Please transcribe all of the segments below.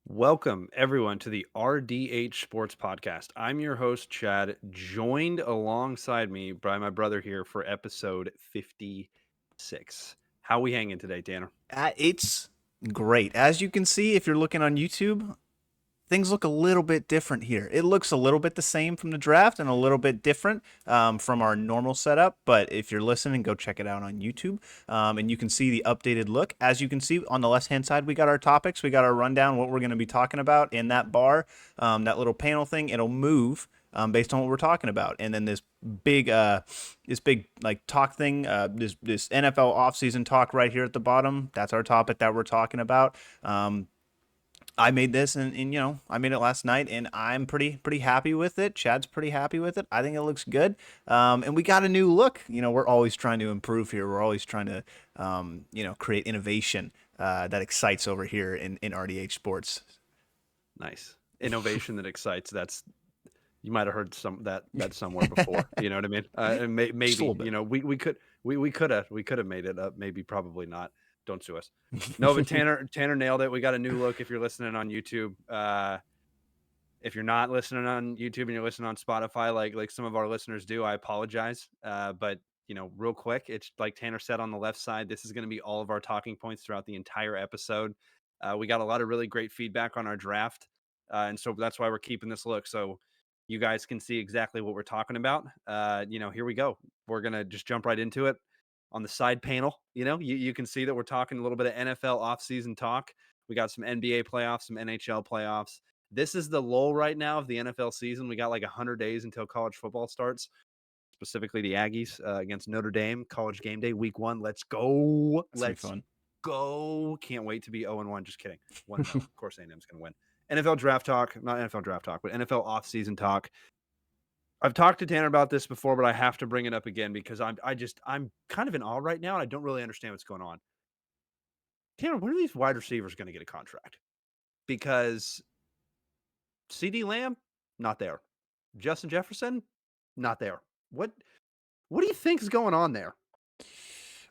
Welcome, everyone, to the RDH Sports Podcast. I'm your host, Chad, joined alongside me by my brother here for episode 56. How we hanging today, Tanner? It's great. As you can see, if you're looking on YouTube, things look a little bit different here. It looks a little bit the same from the draft and a little bit different from our normal setup. But if you're listening, go check it out on YouTube. And you can see the updated look. As you can see on the left-hand side, we got our topics. We got our rundown, what we're going to be talking about in that bar, that little panel thing. It'll move based on what we're talking about. And then this big like talk thing, this NFL offseason talk right here at the bottom. That's our topic that we're talking about. I made this and I made it last night and I'm pretty happy with it. Chad's pretty happy with it. I think it looks good. And we got a new look. We're always trying to improve here. We're always trying to create innovation that excites over here in RDH sports. Nice. Innovation that excites. You might have heard that somewhere before. You know what I mean? And Just a maybe, little bit. we could have made it up. Maybe, probably not. Don't sue us. No, but Tanner nailed it. We got a new look if you're listening on YouTube. If you're not listening on YouTube and you're listening on Spotify, like some of our listeners do, I apologize. But real quick, it's like Tanner said on the left side. This is going to be all of our talking points throughout the entire episode. We got a lot of really great feedback on our draft, and so that's why we're keeping this look so you guys can see exactly what we're talking about. Here we go. We're gonna just jump right into it. On the side panel, you can see that we're talking a little bit of NFL offseason talk. We got some NBA playoffs, some NHL playoffs. This is the lull right now of the NFL season. We got like 100 days until college football starts, specifically the Aggies against Notre Dame, college game day, week 1. Let's go. That's gonna be Let's fun. go. Can't wait to be 0-1. Just kidding. 1-0. Of course, A&M's going to win. NFL draft talk, not NFL draft talk, but NFL offseason talk. I've talked to Tanner about this before, but I have to bring it up again because I'm kind of in awe right now and I don't really understand what's going on. Tanner, when are these wide receivers going to get a contract? Because CD Lamb, not there. Justin Jefferson, not there. What do you think is going on there?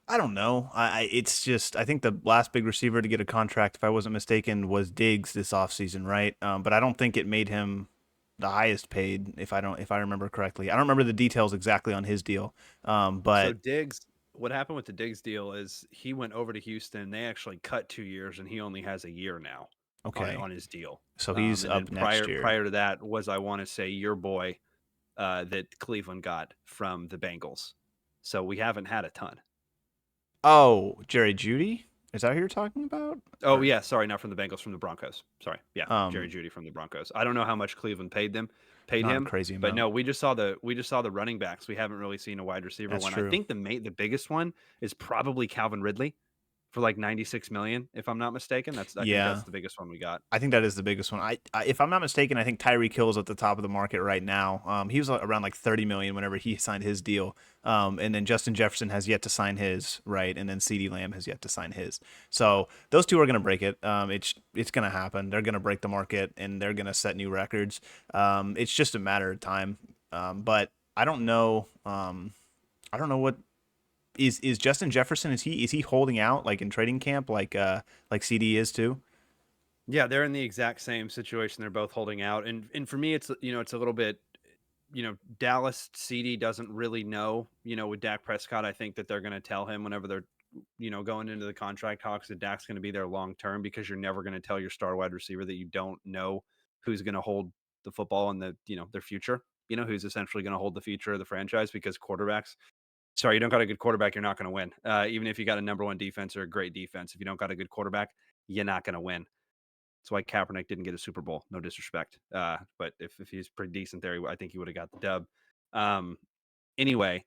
I don't know. It's just I think the last big receiver to get a contract, if I wasn't mistaken, was Diggs this offseason, right? But I don't think it made him the highest paid, if I remember correctly. I don't remember the details exactly on his deal. So But Diggs, what happened with the Diggs deal is he went over to Houston. They actually cut 2 years, and he only has a year now okay, on his deal. so he's And then up next year. prior to that was, I want to say, your boy that Cleveland got from the Bengals. So we haven't had a ton. Oh, Jerry Judy? Is that who you're talking about? Oh Or yeah, sorry, not from the Bengals, from the Broncos. Sorry, yeah, Jerry um, Judy from the Broncos. I don't know how much Cleveland paid not a him, crazy but amount. no, we just saw the running backs. We haven't really seen a wide receiver That's one. I true. think the biggest one is probably Calvin Ridley for like 96 million, if I'm not mistaken. I think Yeah, that's the biggest one we got. I think that is the biggest one. If I'm not mistaken, I think Tyreek Hill's at the top of the market right now. He was around like 30 million whenever he signed his deal. And then Justin Jefferson has yet to sign his, right? And then CeeDee Lamb has yet to sign his. So those two are going to break it. It's going to happen. They're going to break the market and they're going to set new records. It's just a matter of time. But I don't know. I don't know what is Justin Jefferson. Is he holding out like in trading camp like CD is too? Yeah, they're in the exact same situation. They're both holding out, and for me, it's a little bit. Dallas CD doesn't really know. With Dak Prescott, I think that they're going to tell him whenever they're going into the contract talks that Dak's going to be there long term, because you're never going to tell your star wide receiver that you don't know who's going to hold the football in their future. Who's essentially going to hold the future of the franchise, because quarterbacks. Sorry, you don't got a good quarterback, you're not going to win. Even if you got a number one defense or a great defense, if you don't got a good quarterback, you're not going to win. That's why Kaepernick didn't get a Super Bowl. No disrespect, but if he's pretty decent there, I think he would have got the dub. Um, anyway,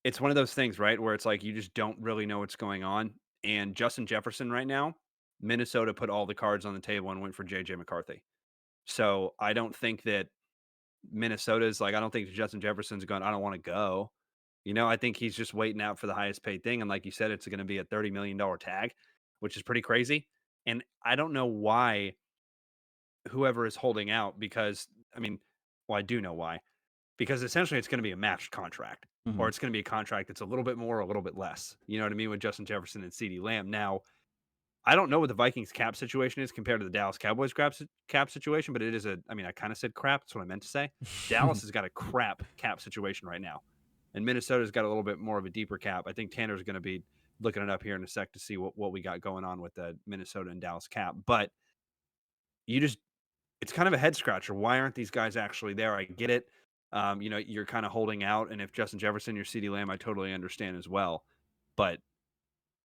it's one of those things, right, where it's like you just don't really know what's going on. And Justin Jefferson right now, Minnesota put all the cards on the table and went for JJ McCarthy. So I don't think that Minnesota's like, I don't think Justin Jefferson's going, I don't want to go. I think he's just waiting out for the highest paid thing. And like you said, it's going to be a $30 million tag, which is pretty crazy. And I don't know why whoever is holding out, because I mean, well, I do know why. Because essentially it's going to be a matched contract, or Mhm. it's going to be a contract that's a little bit more, a little bit less. You know what I mean? With Justin Jefferson and CD Lamb. Now, I don't know what the Vikings cap situation is compared to the Dallas Cowboys cap situation, but it is I mean, I kind of said crap. That's what I meant to say. Dallas has got a crap cap situation right now, and Minnesota's got a little bit more of a deeper cap. I think Tanner's going to be looking it up here in a sec to see what we got going on with the Minnesota and Dallas cap. But you just it's kind of a head scratcher. Why aren't these guys actually there? I get it. You're kind of holding out, and if Justin Jefferson, you're CeeDee Lamb, I totally understand as well. But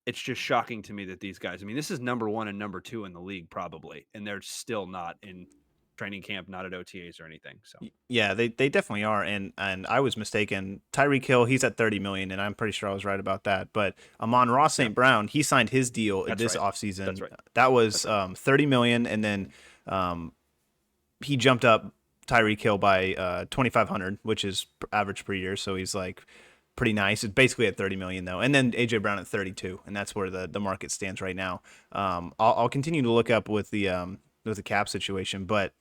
it's just shocking to me that these guys, I mean, this is number 1 and number 2 in the league probably, and they're still not in training camp, not at OTAs or anything, so Yeah, they definitely are, and I was mistaken. Tyreek Hill, he's at 30 million, and I'm pretty sure I was right about that. But Amon-Ra yeah, St. Brown, he signed his deal that's this right. That's offseason. right. That was That's right. 30 million, and then um, he jumped up Tyreek Hill by 2,500, which is average per year. So he's like pretty nice. It's basically at 30 million though, and then AJ Brown at 32, and that's where the market stands right now. I'll continue to look up with the cap situation, but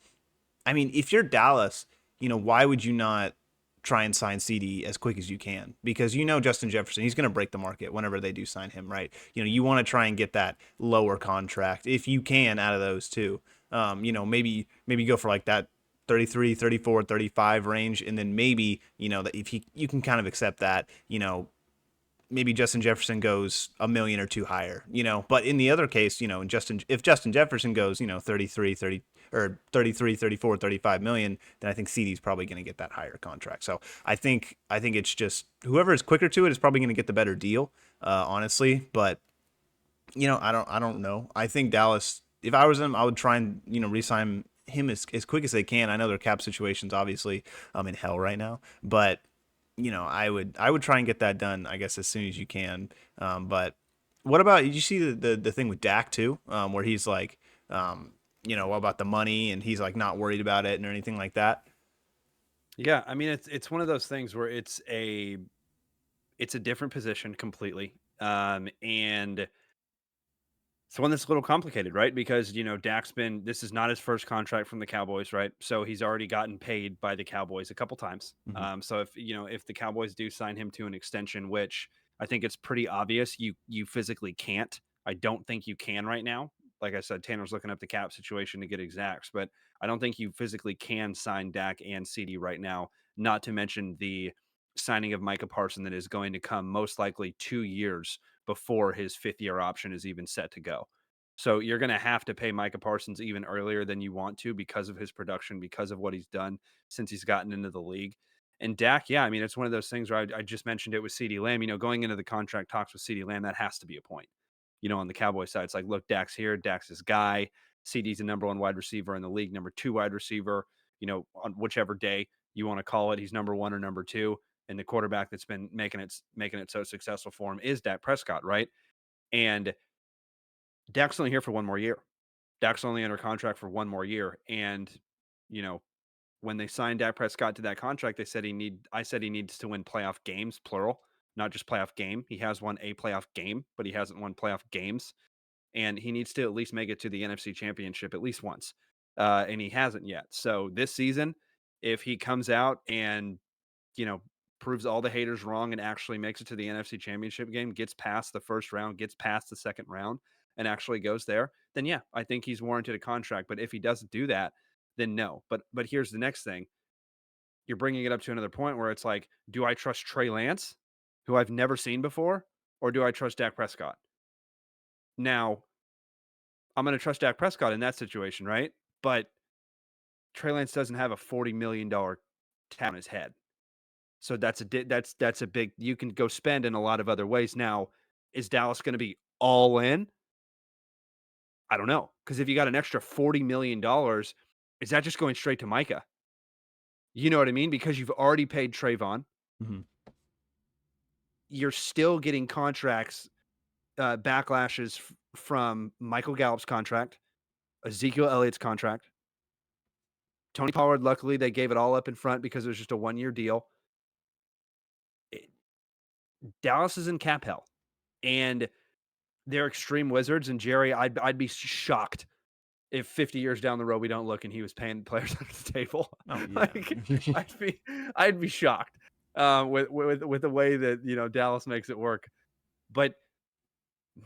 I mean, if you're Dallas, why would you not try and sign CD as quick as you can? Because Justin Jefferson, he's going to break the market whenever they do sign him, right? You want to try and get that lower contract if you can out of those two. Maybe go for like that 33, 34, 35 range, and then maybe, that if you can kind of accept that, maybe Justin Jefferson goes a million or two higher, but in the other case, if Justin Jefferson goes, 33, 30 or 33, 34, 35 million, then I think CD's probably going to get that higher contract. So I think it's just whoever is quicker to it is probably going to get the better deal, honestly. But I don't know. I think Dallas, if I was them, I would try and re-sign him as quick as they can. I know their cap situation's obviously in hell right now, but I would try and get that done, I guess, as soon as you can. But what about, did you see the thing with Dak too, where he's like, what about the money, and he's like not worried about it and or anything like that? Yeah, I mean, it's one of those things where it's a different position completely, and it's one that's a little complicated, right? Because, Dak's this is not his first contract from the Cowboys, right? So he's already gotten paid by the Cowboys a couple times. Hmm. So if the Cowboys do sign him to an extension, which I think it's pretty obvious you physically can't. I don't think you can right now. Like I said, Tanner's looking up the cap situation to get exacts, but I don't think you physically can sign Dak and CD right now, not to mention the signing of Micah Parson that is going to come most likely 2 years before his 5th-year option is even set to go. So you're going to have to pay Micah Parsons even earlier than you want to because of his production, because of what he's done since he's gotten into the league. And Dak, yeah, I mean, it's one of those things where I just mentioned it with CeeDee Lamb. Going into the contract talks with CeeDee Lamb, that has to be a point. On the Cowboy side, it's like, look, Dak's here, Dak's his guy. CD's the number 1 wide receiver in the league, number 2 wide receiver. On whichever day you want to call it, he's number 1 or number 2. And the quarterback that's been making it so successful for him is Dak Prescott, right? And Dak's only here for 1 more year. Dak's only under contract for 1 more year. And, you know, when they signed Dak Prescott to that contract, I said he needs to win playoff games, plural, not just playoff game. He has won a playoff game, but he hasn't won playoff games. And he needs to at least make it to the NFC Championship at least once. And he hasn't yet. So this season, if he comes out and you know, proves all the haters wrong and actually makes it to the NFC Championship game, gets past the first round, gets past the second round, and actually goes there, then yeah, I think he's warranted a contract. But if he doesn't do that, then no. But here's the next thing: you're bringing it up to another point where it's like, do I trust Trey Lance, who I've never seen before, or do I trust Dak Prescott? Now, I'm going to trust Dak Prescott in that situation, right? But Trey Lance doesn't have a $40 million tab on his head. So that's a big you can go spend in a lot of other ways. Now, is Dallas gonna be all in? I don't know, because if you got an extra $40 million, is that just going straight to Micah? You know what I mean? Because you've already paid Trayvon. Hmm. You're still getting contracts, backlashes from Michael Gallup's contract, Ezekiel Elliott's contract. Tony Pollard, luckily, they gave it all up in front because it was just a 1-year deal. Eh, Dallas is in cap hell, and they're extreme wizards, and Jerry, I'd be shocked if 50 years down the road we don't look and he was paying players under the table. Oh yeah. Like I'd be I'd be shocked with the way that Dallas makes it work. But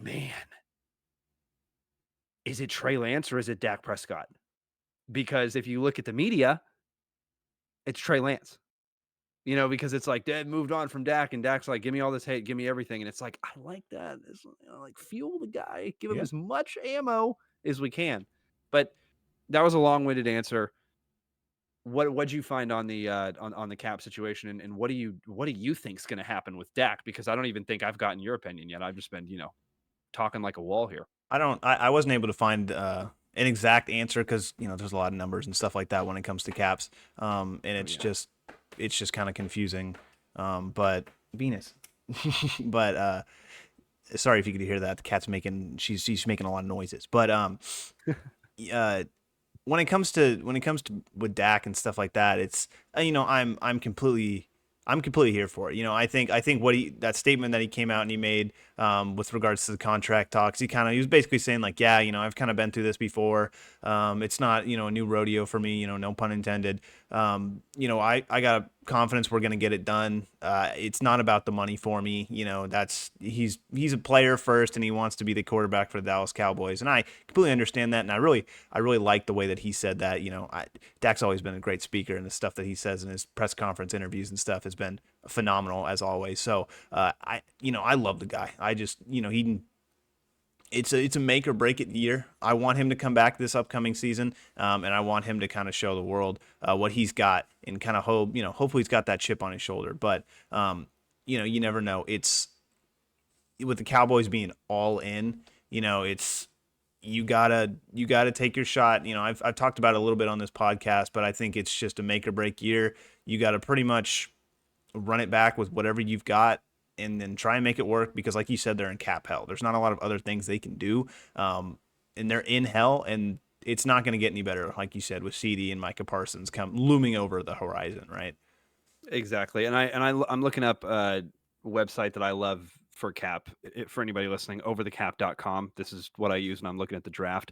man, is it Trey Lance or is it Dak Prescott? Because if you look at the media, it's Trey Lance. Because it's like Dad moved on from Dak, and Dak's like, "Give me all this hate, give me everything," and it's like, I like that. It's, like fuel the guy, give him Yeah. as much ammo as we can. But that was a long-winded answer. What'd you find on the on the cap situation, and what do you think's going to happen with Dak? Because I don't even think I've gotten your opinion yet. I've just been talking like a wall here. I wasn't able to find an exact answer because there's a lot of numbers and stuff like that when it comes to caps, and Oh it's yeah, just kind of confusing. But Venus, but sorry if you could hear that. The cat's making she's making a lot of noises. But uh, when it comes to with Dak and stuff like that, it's I'm completely here for it. I think that statement that he came out and he made with regards to the contract talks, he was basically saying like, yeah, I've kind of been through this before. It's not a new rodeo for me. No pun intended. I got confidence we're gonna get it done. It's not about the money for me. He's a player first, and he wants to be the quarterback for the Dallas Cowboys, and I completely understand that. And I really like the way that he said that. Dak's always been a great speaker, and the stuff that he says in his press conference interviews and stuff has been phenomenal as always. So I love the guy. I just he it's a make or break it year. I want him to come back this upcoming season, and I want him to kind of show the world what he's got, and kind of hopefully he's got that chip on his shoulder. But you never know. It's with the Cowboys being all in. It's you gotta take your shot. I've talked about it a little bit on this podcast, but I think it's just a make or break year. You got to pretty much run it back with whatever you've got, and then try and make it work because, like you said, they're in cap hell. There's not a lot of other things they can do, and they're in hell, and it's not going to get any better, like you said, with CD and Micah Parsons come looming over the horizon, right? exactly. And I'm looking up a website that I love for cap. For anybody listening, overthecap.com. This is what I use when I'm looking at the draft.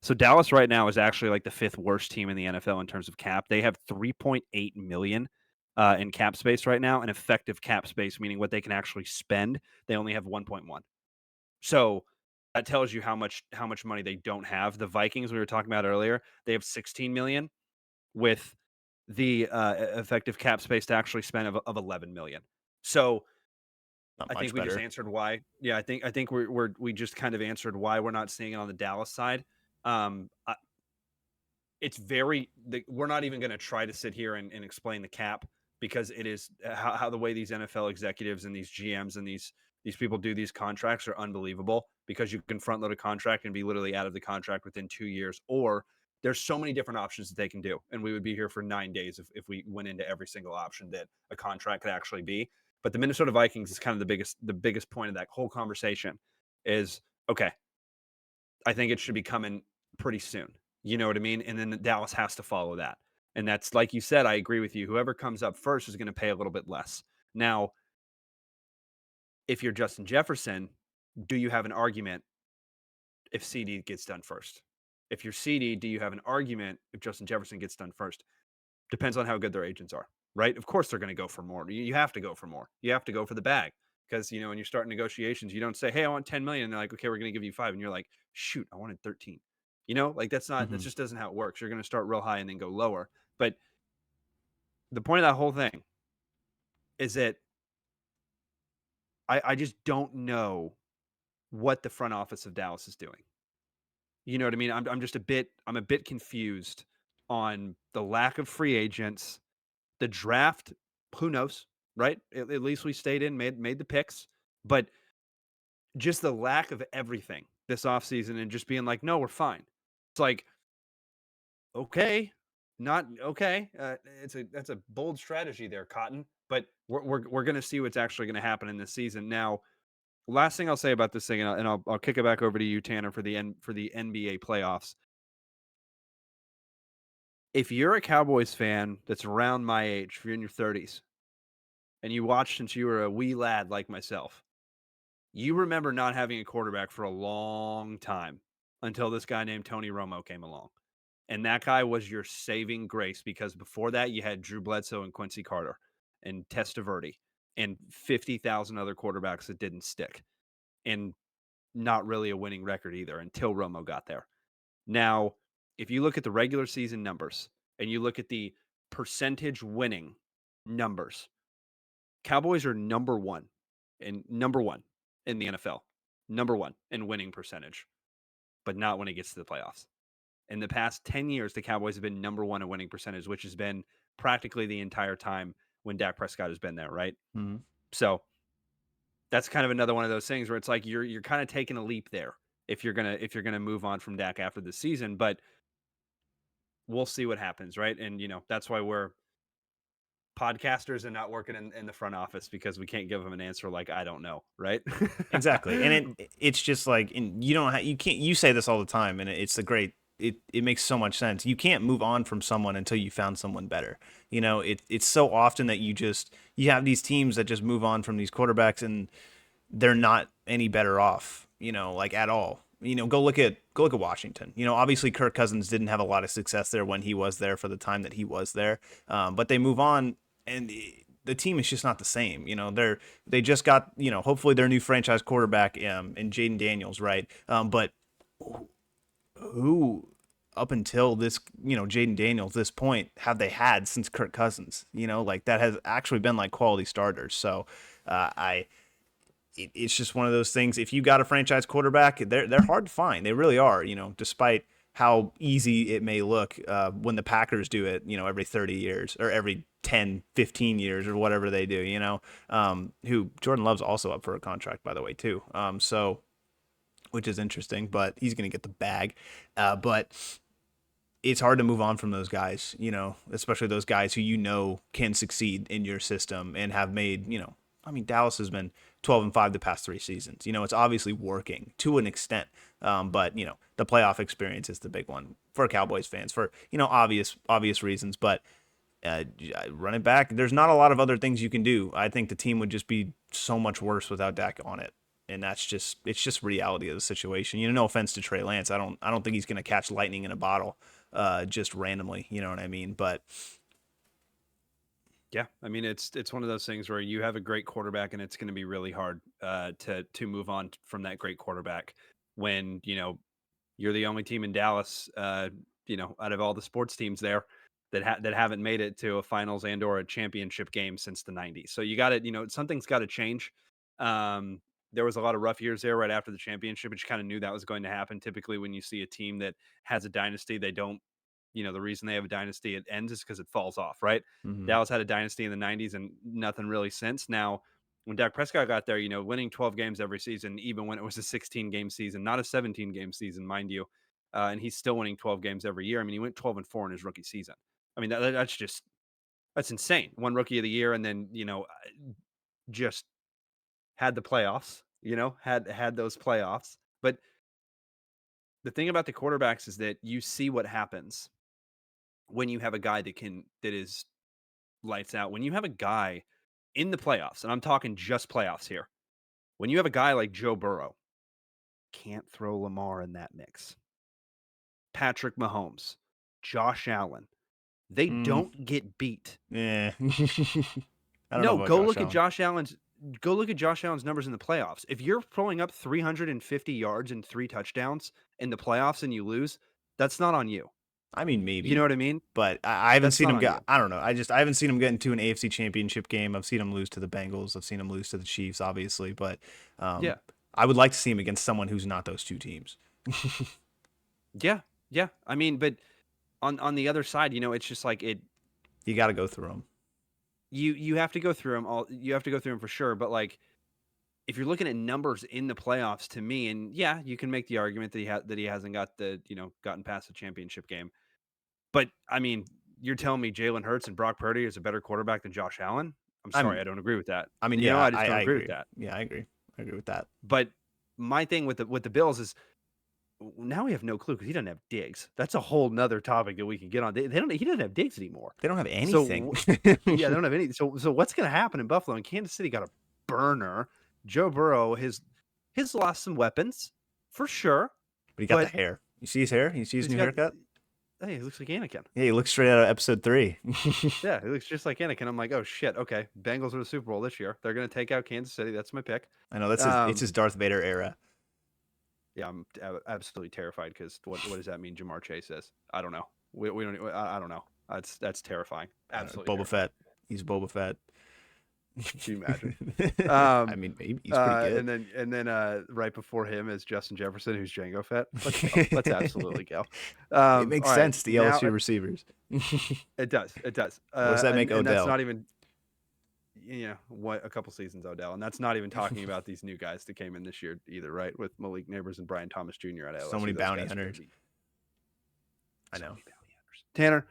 So Dallas right now is actually like the fifth worst team in the NFL in terms of cap. They have 3.8 million in cap space right now, and effective cap space, meaning what they can actually spend. They only have 1.1. So that tells you how much money they don't have. The Vikings we were talking about earlier, they have 16 million with the effective cap space to actually spend of 11 million. So Not I think much we just better. answered why. Yeah, I think we just kind of answered why we're not seeing it on the Dallas side. I, it's we're not even going to try to sit here and explain the cap because it is how the way these NFL executives and these GMs and these people do these contracts are unbelievable because you can front load a contract and be literally out of the contract within 2 years, or there's so many different options that they can do. And we would be here for 9 days if we went into every single option that a contract could actually be. But the Minnesota Vikings is kind of the biggest point of that whole conversation is okay, I think it should be coming pretty soon. You know what I mean? And then Dallas has to follow that. And that's like you said, I agree with you. Whoever comes up first is going to pay a little bit less. Now, if you're Justin Jefferson, do you have an argument if CD gets done first? If you're CD, do you have an argument if Justin Jefferson gets done first? Depends on how good their agents are, right? Of course, they're going to go for more. You have to go for more. You have to go for the bag because when you start negotiations, you don't say, "Hey, I want 10 million." And they're like, "Okay, we're going to give you 5," and you're like, "Shoot, I wanted 13." Like that Hmm. just doesn't how it works. You're going to start real high and then go lower. But the point of that whole thing is that I just don't know what the front office of Dallas is doing. You know what I mean? I'm a bit confused on the lack of free agents. The draft, who knows, right? At least we stayed in, made the picks, but just the lack of everything this offseason and just being like, "No, we're fine." It's like, "Okay, not okay." That's a bold strategy there, Cotton, but we're gonna see what's actually gonna happen in this season. Now, last thing I'll say about this thing, and I'll kick it back over to you, Tanner, for the NBA playoffs. If you're a Cowboys fan that's around my age, if you're in your 30s, and you watched since you were a wee lad like myself, you remember not having a quarterback for a long time until this guy named Tony Romo came along. And that guy was your saving grace because before that, you had Drew Bledsoe and Quincy Carter and Testaverde and 50,000 other quarterbacks that didn't stick and not really a winning record either until Romo got there. Now, if you look at the regular season numbers and you look at the percentage winning numbers, Cowboys are number one in the NFL, number one in winning percentage, but not when it gets to the playoffs. In the past 10 years, the Cowboys have been number one in winning percentage, which has been practically the entire time when Dak Prescott has been there, right? Mhm. So that's kind of another one of those things where it's like you're kind of taking a leap there if you're gonna move on from Dak after the season, but we'll see what happens, right? And that's why we're podcasters and not working in the front office because we can't give them an answer like I don't know, right? Exactly. And it's just like, and you don't you can't, you say this all the time, and it's a great, it makes so much sense. You can't move on from someone until you found someone better. It's so often that you have these teams that just move on from these quarterbacks and they're not any better off, like at all. Go look at Washington. Obviously Kirk Cousins didn't have a lot of success there when he was there for the time that he was there. But they move on, and the team is just not the same. They just got, hopefully their new franchise quarterback in Jaden Daniels, right? But who up until this, Jaden Daniels, this point, have they had since Kirk Cousins? Like that has actually been like quality starters. So I it's just one of those things. If you got a franchise quarterback, they're hard to find. They really are. Despite how easy it may look when the Packers do it, every 30 years or every 10, 15 years or whatever they do. Who Jordan Love's also up for a contract, by the way, too. So which is interesting, but he's going to get the bag. But it's hard to move on from those guys, especially those guys who can succeed in your system and have made, I mean, Dallas has been 12-5 the past 3 seasons. It's obviously working to an extent, but the playoff experience is the big one for Cowboys fans for obvious reasons. But run it back. There's not a lot of other things you can do. I think the team would just be so much worse without Dak on it. And it's just reality of the situation. No offense to Trey Lance. I don't think he's going to catch lightning in a bottle just randomly. You know what I mean? But Yeah, I mean it's one of those things where you have a great quarterback and it's going to be really hard to move on from that great quarterback when you're the only team in Dallas, out of all the sports teams there that haven't made it to a finals and or a championship game since the '90s. So you got to, something's got to change. Um, there was a lot of rough years there right after the championship, but you kind of knew that was going to happen. Typically, when you see a team that has a dynasty, they don't, the reason they have a dynasty it ends is because it falls off, right? mhm. Dallas had a dynasty in the '90s and nothing really since. Now, when Dak Prescott got there, winning 12 games every season, even when it was a 16 game season, not a 17 game season, mind you. And he's still winning 12 games every year. I mean, he went 12-4 in his rookie season. I mean, that's insane. One rookie of the year, and then just had the playoffs. Had those playoffs. But the thing about the quarterbacks is that you see what happens when you have a guy that is lights out. When you have a guy in the playoffs, and I'm talking just playoffs here. When you have a guy like Joe Burrow, can't throw Lamar in that mix. Patrick Mahomes, Josh Allen, they Mm, don't get beat. yeah. I don't know No, about Josh Allen. go look at Josh Allen's numbers in the playoffs. If you're pulling up 350 yards and 3 touchdowns in the playoffs and you lose, that's not on you. I mean, You know maybe, what I mean? but I haven't That's seen not him on get. you. I don't know. I haven't seen him get into an AFC Championship game. I've seen him lose to the Bengals. I've seen him lose to the Chiefs, obviously, but Yeah. I would like to see him against someone who's not those two teams. Yeah. Yeah. I mean, but on the other side, it's just like You got to go through them. you have to go through them you have to go through them for sure, but like if you're looking at numbers in the playoffs to me, and yeah, you can make the argument that he hasn't got gotten past the championship game. But I mean, you're telling me Jalen Hurts and Brock Purdy is a better quarterback than Josh Allen? I'm sorry, I'm. I don't agree with that. I mean, I yeah, just I, don't I agree with agree. that. Yeah, I agree. I agree with that. But my thing with the Bills is now we have no clue because he doesn't have Diggs. That's a whole nother topic that we can get on. They don't. He doesn't have Diggs anymore. They don't have So anything. yeah, they don't have any. So what's going to happen in Buffalo? And Kansas City got a burner. Joe Burrow his lost some weapons for sure, But he got the but hair. You see his hair? You see his he's new got. haircut? Hey, he looks like Anakin. Yeah, he looks straight out of episode 3. Yeah, he looks just like Anakin. I'm like, oh shit. Okay, Bengals are the Super Bowl this year. They're going to take out Kansas City. That's my pick. I know it's Um, his Darth Vader era. Yeah, I'm absolutely terrified because what does that mean? Jamar Chase says, I don't know. We don't. I don't know. That's terrifying. Absolutely Boba terrifying. Fett. He's Boba Fett. Can you imagine? I Um, mean, maybe he's pretty good. and then right before him is Justin Jefferson, who's Django Fett. Let's go. Let's absolutely go. It makes All right, sense. The now LSU receivers. it does. It does. What does that make And that's Odell? not even what a couple seasons Odell, and that's not even talking about these new guys that came in this year either, right? With Malik Neighbors and Brian Thomas Jr. at So many LSU, those bounty guys are going to hunters. be I so know. many bounty hunters. Tanner,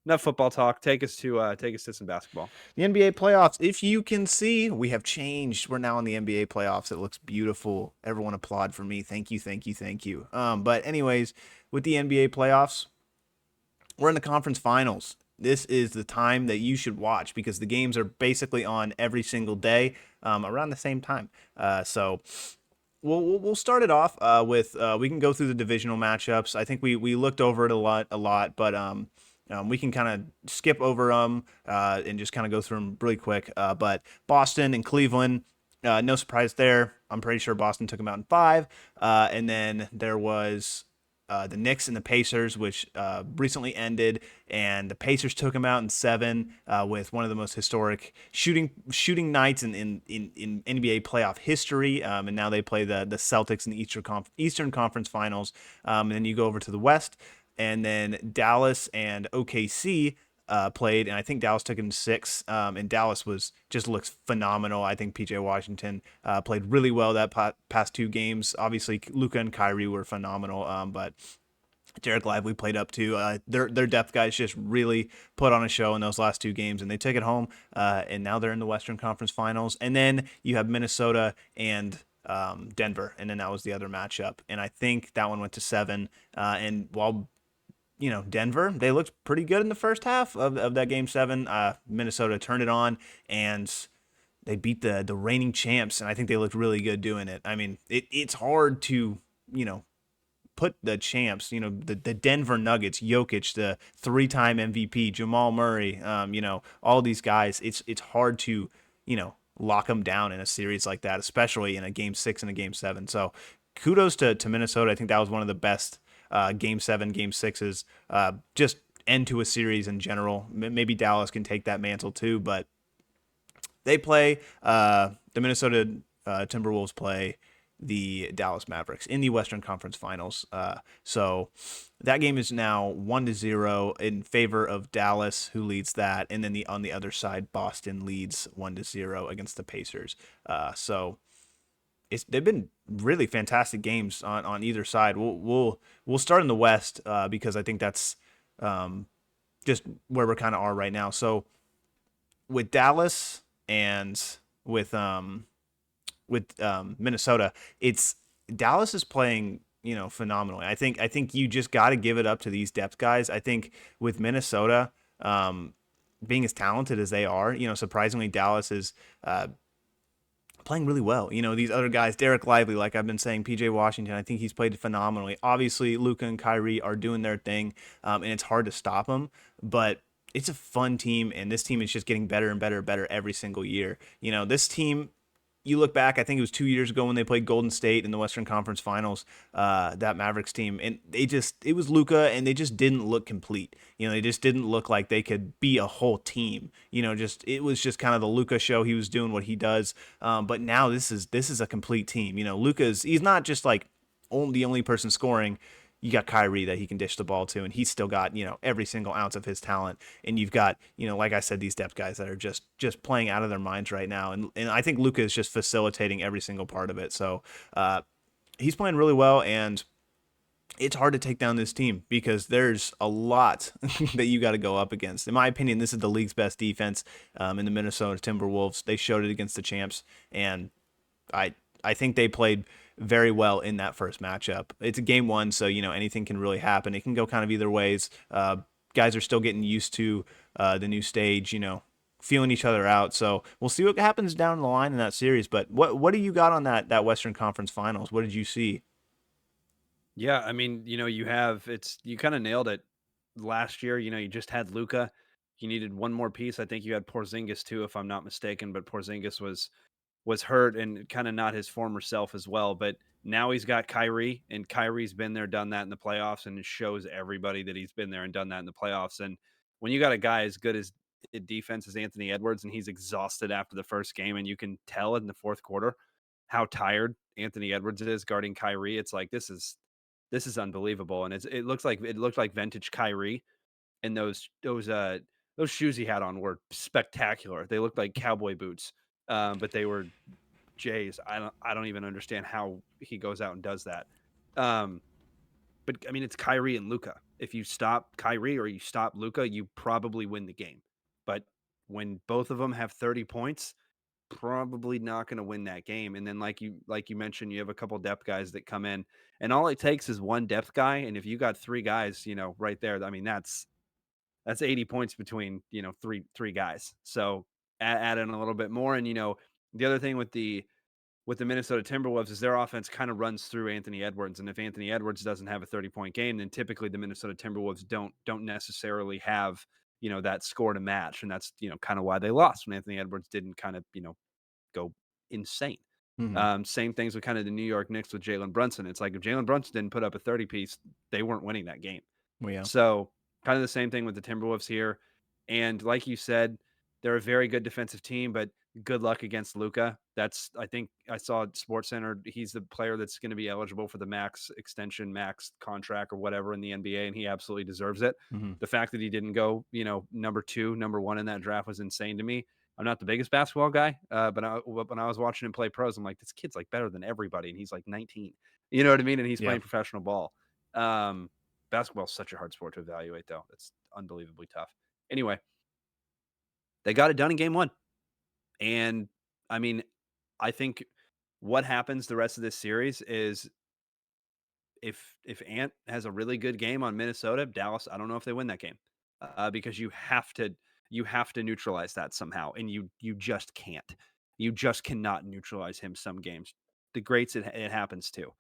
enough football talk. Take us to some basketball. The NBA playoffs, if you can see, we have changed. We're now in the NBA playoffs. It looks beautiful. Everyone applaud for me. Thank you, thank you, thank you. But anyways, with the NBA playoffs, we're in the conference finals. This is the time that you should watch because the games are basically on every single day around the same time. So we'll start it off with we can go through the divisional matchups. I think we looked over it a lot, but we can kind of skip over them and just kind of go through them really quick. But Boston and Cleveland, no surprise there. I'm pretty sure Boston took them out in 5, and then there was the Knicks and the Pacers, which recently ended, and the Pacers took them out in 7 with one of the most historic shooting nights in NBA playoff history. And now they play the Celtics in the Eastern Conference Finals. And then you go over to the West, and then Dallas and OKC played, and I think Dallas took it in 6. And Dallas just looks phenomenal. I think PJ Washington played really well that past 2 games. Obviously, Luka and Kyrie were phenomenal, but Derek Lively played up too. Their depth guys just really put on a show in those last 2 games, and they took it home. And now they're in the Western Conference Finals. And then you have Minnesota and Denver, and then that was the other matchup. And I think that one went to 7. And while Denver, they looked pretty good in the first half of that game 7. Minnesota turned it on and they beat the reigning champs, and I think they looked really good doing it. I mean, it's hard to, put the champs, the Denver Nuggets, Jokic, the 3-time MVP, Jamal Murray, all these guys. It's hard to, lock them down in a series like that, especially in a game 6 and a game 7. So kudos to Minnesota. I think that was one of the best game 7, game 6s, just end to a series in general. Maybe Dallas can take that mantle too, but they play the Minnesota Timberwolves play the Dallas Mavericks in the Western Conference Finals. So that game is now 1-0 in favor of Dallas, who leads that, and then on the other side, Boston leads 1-0 against the Pacers. So they've been really fantastic games on either side. We'll start in the West because I think that's just where we kind of are right now. So with Dallas and with Minnesota, it's Dallas is playing phenomenally. I think you just got to give it up to these depth guys. I think with Minnesota being as talented as they are, surprisingly Dallas is playing really well. These other guys, Derek Lively, like I've been saying, PJ Washington, I think he's played phenomenally. Obviously, Luka and Kyrie are doing their thing, and it's hard to stop them, but it's a fun team, and this team is just getting better and better and better every single year. This team, you look back, I think it was 2 years ago when they played Golden State in the Western Conference Finals, that Mavericks team, and it was Luka, and they just didn't look complete. They just didn't look like they could be a whole team. It was just kind of the Luka show. He was doing what he does, but now this is a complete team. He's not just like the only person scoring. You got Kyrie that he can dish the ball to, and he's still got every single ounce of his talent. And you've got like I said, these depth guys that are just playing out of their minds right now. And I think Luka is just facilitating every single part of it. So he's playing really well, and it's hard to take down this team because there's a lot that you got to go up against. In my opinion, this is the league's best defense in the Minnesota Timberwolves. They showed it against the champs, and I think they played very well in that first matchup. It's a game 1, so anything can really happen. It can go kind of either ways. Guys are still getting used to the new stage, feeling each other out. So we'll see what happens down the line in that series. But what do you got on that Western Conference Finals? What did you see? Yeah, I mean, you kind of nailed it last year. You just had Luca. You needed one more piece. I think you had Porzingis too, if I'm not mistaken. But Porzingis was was hurt and kind of not his former self as well. But now he's got Kyrie, and Kyrie's been there, done that in the playoffs, and it shows everybody that he's been there and done that in the playoffs. And when you got a guy as good as defense as Anthony Edwards, and he's exhausted after the first game, and you can tell in the fourth quarter how tired Anthony Edwards is guarding Kyrie. It's like this is unbelievable, and it looked like vintage Kyrie, and those shoes he had on were spectacular. They looked like cowboy boots, but they were Jays. I don't even understand how he goes out and does that. Um, but I mean, it's Kyrie and Luca. If you stop Kyrie or you stop Luca, you probably win the game. But when both of them have 30 points, probably not going to win that game. And then like you mentioned, you have a couple depth guys that come in, and all it takes is one depth guy. And if you got three guys, right there, I mean that's 80 points between three guys. So add in a little bit more, and the other thing with the Minnesota Timberwolves is their offense kind of runs through Anthony Edwards, and if Anthony Edwards doesn't have a 30-point game, then typically the Minnesota Timberwolves don't necessarily have that score to match, and that's kind of why they lost when Anthony Edwards didn't kind of go insane. Hmm. Same things with kind of the New York Knicks with Jalen Brunson. It's like if Jalen Brunson didn't put up a 30 piece, they weren't winning that game. Well, yeah. So kind of the same thing with the Timberwolves here. And like you said, they're a very good defensive team, but good luck against Luca. I think I saw at Sports Center. He's the player that's going to be eligible for the max extension, max contract, or whatever in the NBA, and he absolutely deserves it. Hmm. The fact that he didn't go, number two, number one in that draft was insane to me. I'm not the biggest basketball guy, but when I was watching him play pros, I'm like, this kid's like better than everybody, and he's like 19. You know what I mean? And he's Yeah. playing professional ball. Um, Basketball is such a hard sport to evaluate, though. It's unbelievably tough. Anyway, they got it done in game one. And I mean, I think what happens the rest of this series is if Ant has a really good game on Minnesota, Dallas, I don't know if they win that game. Because you have to neutralize that somehow, and you just can't. You just cannot neutralize him some games. The greats, it happens too.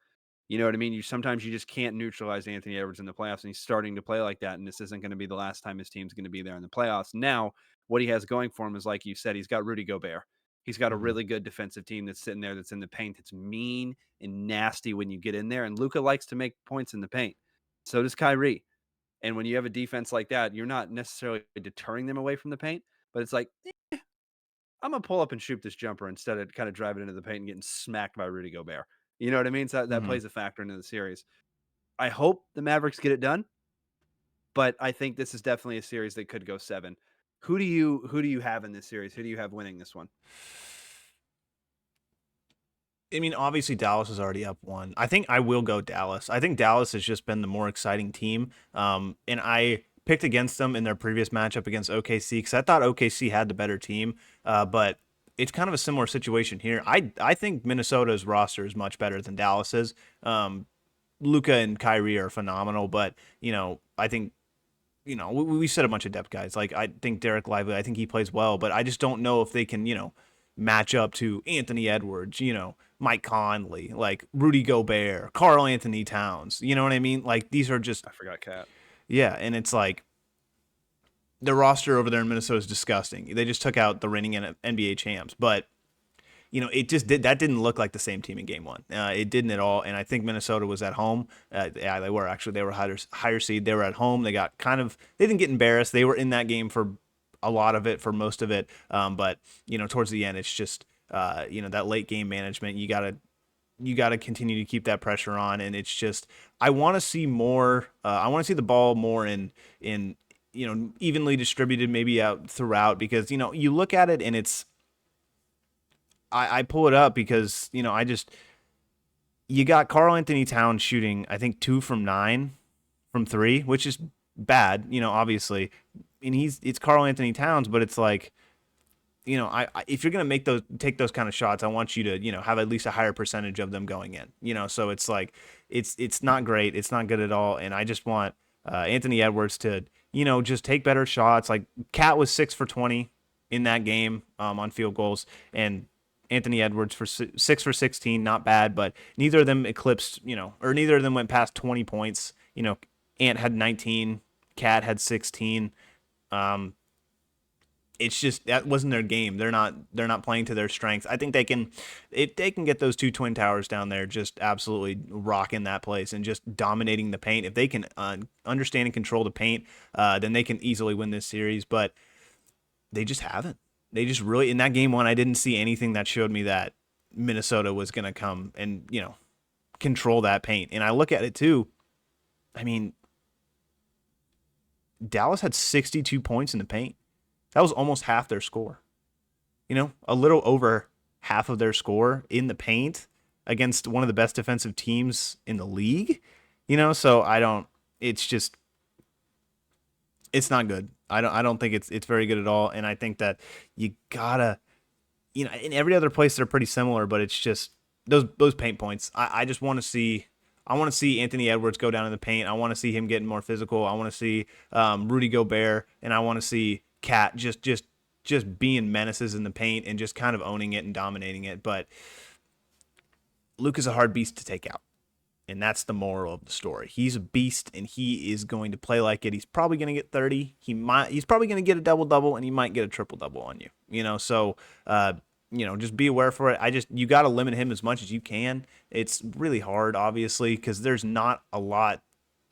You know what I mean? Sometimes you just can't neutralize Anthony Edwards in the playoffs, and he's starting to play like that. And this isn't going to be the last time his team's going to be there in the playoffs. Now, what he has going for him is, like you said, he's got Rudy Gobert. He's got a Hmm. really good defensive team that's sitting there, that's in the paint, that's mean and nasty when you get in there. And Luca likes to make points in the paint. So does Kyrie. And when you have a defense like that, you're not necessarily deterring them away from the paint, but it's like, I'm gonna pull up and shoot this jumper instead of kind of driving into the paint and getting smacked by Rudy Gobert. You know what I mean? So that Hmm. plays a factor into the series. I hope the Mavericks get it done, but I think this is definitely a series that could go seven. Who do you have in this series? Who do you have winning this one? I mean, obviously Dallas is already up one. I think I will go Dallas. I think Dallas has just been the more exciting team. And I picked against them in their previous matchup against OKC because I thought OKC had the better team. But it's kind of a similar situation here. I think Minnesota's roster is much better than Dallas's. Luca and Kyrie are phenomenal, but I think we said a bunch of depth guys. Like I think Derek Lively, I think he plays well, but I just don't know if they can, match up to Anthony Edwards, Mike Conley, like Rudy Gobert, Carl Anthony Towns. You know what I mean? Like these are just I forgot Cat. yeah, and it's like the roster over there in Minnesota is disgusting. They just took out the reigning NBA champs, but it just didn't look like the same team in game one. It didn't at all. And I think Minnesota was at home. Yeah, they were higher seed. They were at home. They didn't get embarrassed. They were in that game for a lot of it, for most of it. But towards the end, it's just that late game management. You gotta continue to keep that pressure on. And it's just I want to see more. I want to see the ball more in evenly distributed, maybe out throughout, because you look at it and it's. I pull it up because you got Carl Anthony Towns shooting I think 2 from 9 from three, which is bad, obviously, and it's Carl Anthony Towns, but it's like if you're gonna take those kind of shots, I want you to have at least a higher percentage of them going in, so it's like it's not great, it's not good at all, and I just want Anthony Edwards to just take better shots. Like Cat was 6 for 20 in that game on field goals, and Anthony Edwards for 6 for 16, not bad, but neither of them eclipsed, or neither of them went past 20 points. Ant had 19, Cat had 16. it's just that wasn't their game. They're not playing to their strengths. I think they can, if they can get those two twin towers down there, just absolutely rocking that place and just dominating the paint. If they can understand and control the paint, then they can easily win this series. But they just haven't. They just really in that game one, I didn't see anything that showed me that Minnesota was going to come and control that paint. And I look at it too. I mean, Dallas had 62 points in the paint. That was almost half their score. A little over half of their score in the paint against one of the best defensive teams in the league. So I don't. It's just it's not good. I don't think it's very good at all. And I think that you gotta in every other place they're pretty similar, but it's just those paint points. I just want to see. I want to see Anthony Edwards go down in the paint. I want to see him getting more physical. I want to see Rudy Gobert, and I want to see Cat just being menaces in the paint and just kind of owning it and dominating it. But Luke is a hard beast to take out. And that's the moral of the story. He's a beast, and he is going to play like it. He's probably going to get 30. He's probably going to get a double-double, and he might get a triple-double on you. So just be aware for it. You got to limit him as much as you can. It's really hard, obviously, because there's not a lot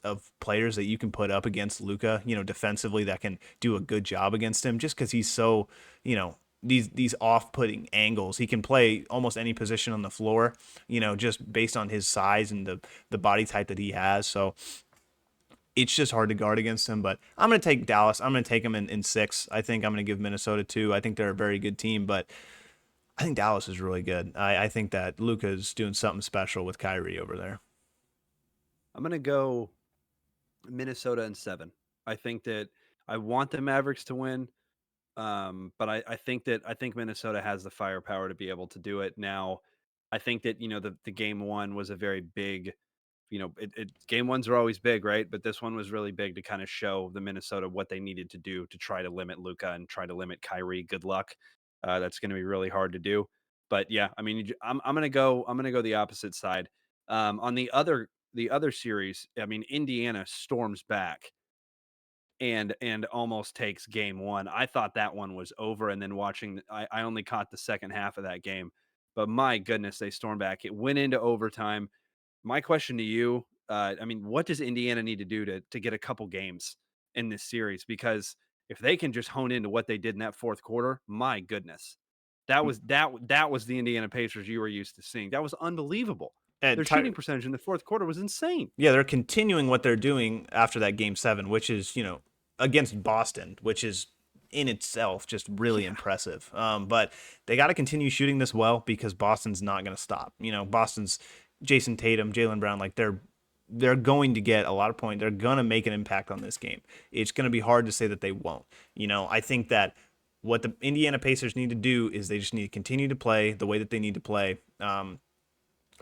of players that you can put up against Luka, defensively that can do a good job against him just because he's so, these off-putting angles. He can play almost any position on the floor, just based on his size and the body type that he has. So it's just hard to guard against him. But I'm going to take Dallas. I'm going to take him in 6. I think I'm going to give Minnesota 2. I think they're a very good team, but I think Dallas is really good. I think that Luka's doing something special with Kyrie over there. I'm gonna go Minnesota in 7. I think that I want the Mavericks to win. But I think Minnesota has the firepower to be able to do it. Now, I think that the game one was a very big, game ones are always big, right? But this one was really big to kind of show the Minnesota what they needed to do to try to limit Luca and try to limit Kyrie. Good luck. That's going to be really hard to do. But yeah, I mean, I'm gonna go the opposite side. On the other series, I mean, Indiana storms back and almost takes game one. I thought that one was over, and then I only caught the second half of that game. But my goodness, they stormed back. It went into overtime. My question to you, I mean, what does Indiana need to do to get a couple games in this series? Because if they can just hone into what they did in that fourth quarter, my goodness, that was the Indiana Pacers you were used to seeing. That was unbelievable. And Their shooting percentage in the fourth quarter was insane. yeah, they're continuing what they're doing after that game 7, which is, against Boston, which is in itself just really Yeah. impressive. But they got to continue shooting this well because Boston's not going to stop. Boston's Jason Tatum, Jalen Brown, like they're going to get a lot of points. They're going to make an impact on this game. It's going to be hard to say that they won't. I think that what the Indiana Pacers need to do is they just need to continue to play the way that they need to play.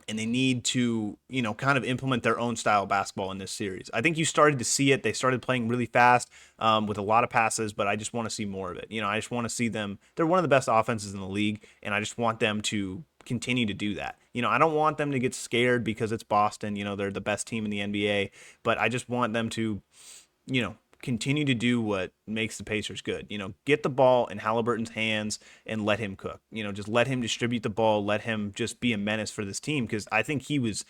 And they need to, kind of implement their own style of basketball in this series. I think you started to see it. They started playing really fast with a lot of passes, but I just want to see more of it. I just want to see them. They're one of the best offenses in the league, and I just want them to continue to do that. I don't want them to get scared because it's Boston. They're the best team in the NBA, but I just want them to, continue to do what makes the Pacers good. Get the ball in Halliburton's hands and let him cook. Just let him distribute the ball, let him just be a menace for this team because I think he was,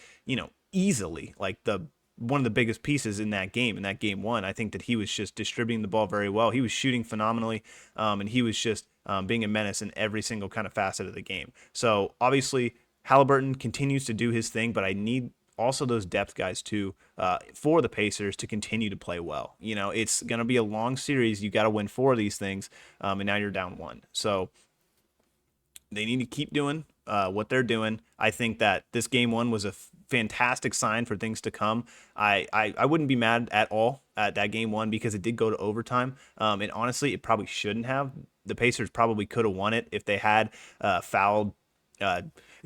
easily like the one of the biggest pieces in that game one. I think that he was just distributing the ball very well. He was shooting phenomenally, and he was just being a menace in every single kind of facet of the game. So obviously Halliburton continues to do his thing, but I need also those depth guys too for the Pacers to continue to play well. It's going to be a long series. You got to win 4 of these things, and now you're down 1. So they need to keep doing what they're doing. I think that this game 1 was a fantastic sign for things to come. I wouldn't be mad at all at that game 1 because it did go to overtime. And honestly, it probably shouldn't have. The Pacers probably could have won it if they had fouled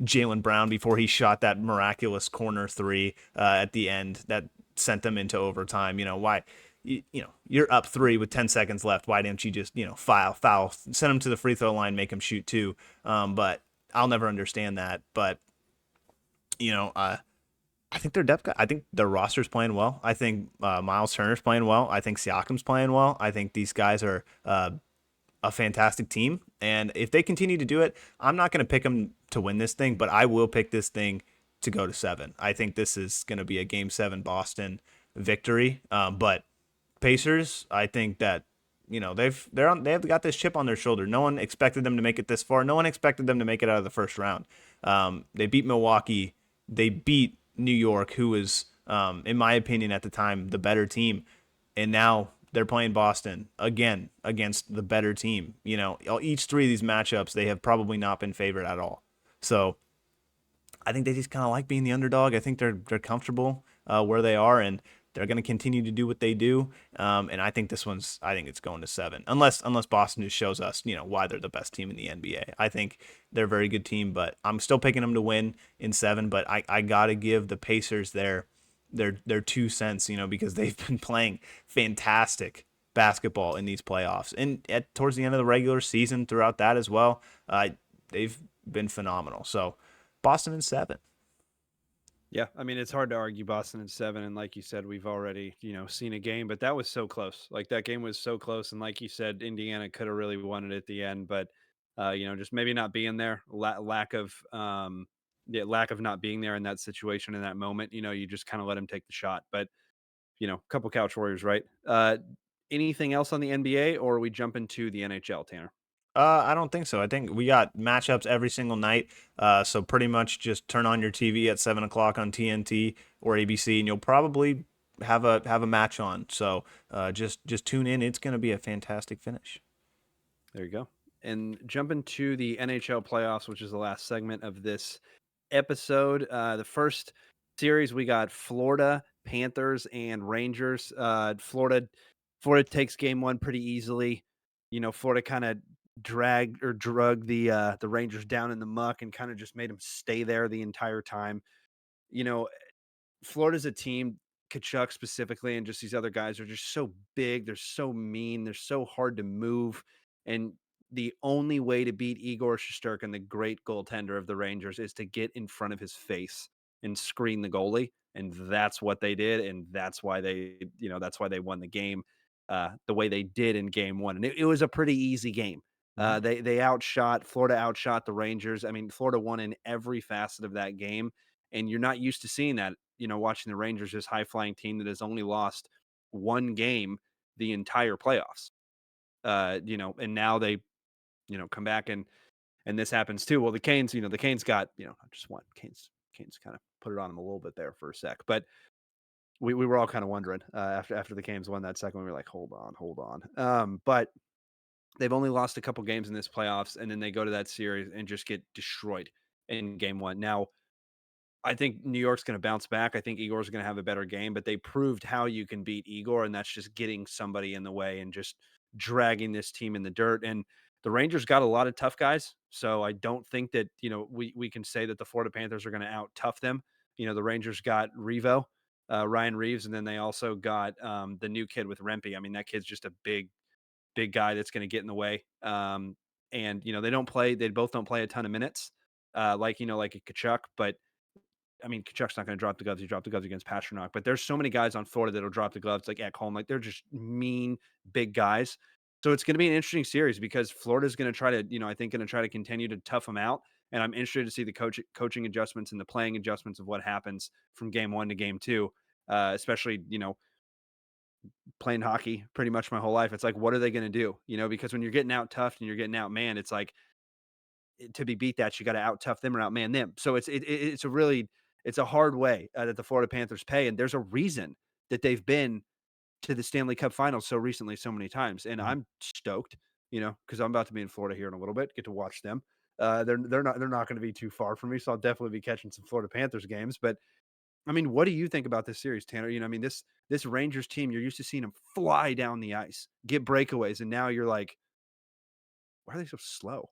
Jalen Brown before he shot that miraculous corner 3 at the end that sent them into overtime. Why? You're up 3 with 10 seconds left. Why didn't you just, foul, send them to the free throw line, make them shoot 2? But I'll never understand that. But, I think their depth guy. I think their roster's playing well. I think Miles Turner's playing well. I think Siakam's playing well. I think these guys are a fantastic team. And if they continue to do it, I'm not going to pick them to win this thing, but I will pick this thing to go to 7. I think this is going to be a Game 7 Boston victory. But Pacers, I think that they've got this chip on their shoulder. No one expected them to make it this far. No one expected them to make it out of the first round. They beat Milwaukee. They beat New York, who was, in my opinion, at the time, the better team. And now they're playing Boston again against the better team. Each 3 of these matchups, they have probably not been favored at all. So I think they just kind of like being the underdog. I think they're comfortable where they are, and they're going to continue to do what they do. And I think I think it's going to 7, unless Boston just shows us, why they're the best team in the NBA. I think they're a very good team, but I'm still picking them to win in 7. But I got to give the Pacers their 2 cents, because they've been playing fantastic basketball in these playoffs, and towards the end of the regular season, throughout that as well, they've been phenomenal. So Boston in 7. Yeah, I mean, it's hard to argue Boston in 7, and like you said, we've already, seen a game, but that was so close. Like, that game was so close, and like you said, Indiana could have really won it at the end, but, just maybe not being there, lack of not being there in that situation, in that moment, you just kinda let him take the shot, but, couple couch warriors, right? Anything else on the NBA, or are we jump into the NHL, Tanner? I don't think so. I think we got matchups every single night. So pretty much just turn on your TV at 7 o'clock on TNT or ABC, and you'll probably have a match on. So just tune in. It's going to be a fantastic finish. There you go. And jump into the NHL playoffs, which is the last segment of this episode. The first series, we got Florida Panthers and Rangers. Florida takes game 1 pretty easily. Florida kind of drug the Rangers down in the muck and kind of just made them stay there the entire time. You know, Florida's a team, Kachuk specifically, and just these other guys are just so big. They're so mean. They're so hard to move. And the only way to beat Igor Shesterkin, the great goaltender of the Rangers, is to get in front of his face and screen the goalie. And that's what they did. And that's why they won the game the way they did in game 1. And it was a pretty easy game. Mhm. Florida outshot the Rangers. I mean, Florida won in every facet of that game, and you're not used to seeing that, watching the Rangers, this high flying team that has only lost 1 game the entire playoffs. And now they, come back and this happens too. Well, the Canes got, not just one. Canes kind of put it on them a little bit there for a sec. But we were all kind of wondering after the Canes won that second, we were like, hold on. But they've only lost a couple games in this playoffs, and then they go to that series and just get destroyed in game 1. Now, I think New York's going to bounce back. I think Igor's going to have a better game, but they proved how you can beat Igor, and that's just getting somebody in the way and just dragging this team in the dirt. And the Rangers got a lot of tough guys, so I don't think that we can say that the Florida Panthers are going to out tough them. The Rangers got Ryan Reeves, and then they also got the new kid with Rempe. I mean, that kid's just a big guy that's going to get in the way. And they both don't play a ton of minutes, like a Kachuk, but I mean, Kachuk's not going to drop the gloves. He dropped the gloves against Pasternak, but there's so many guys on Florida that'll drop the gloves, like at home. Like, they're just mean, big guys. So it's going to be an interesting series because Florida's going to try to, I think, going to try to continue to tough them out. And I'm interested to see the coaching adjustments and the playing adjustments of what happens from game 1 to game 2, especially, playing hockey pretty much my whole life. It's like, what are they going to do? Because when you're getting out tough and you're getting out man, it's like, to be beat that, you got to out tough them or outman them. So it's a hard way that the Florida Panthers pay, and there's a reason that they've been to the Stanley Cup Finals so recently, so many times, and Mhm. I'm stoked, because I'm about to be in Florida here in a little bit, get to watch them. They're not going to be too far from me, so I'll definitely be catching some Florida Panthers games. But I mean, what do you think about this series, Tanner? I mean, this Rangers team, you're used to seeing them fly down the ice, get breakaways, and now you're like, why are they so slow?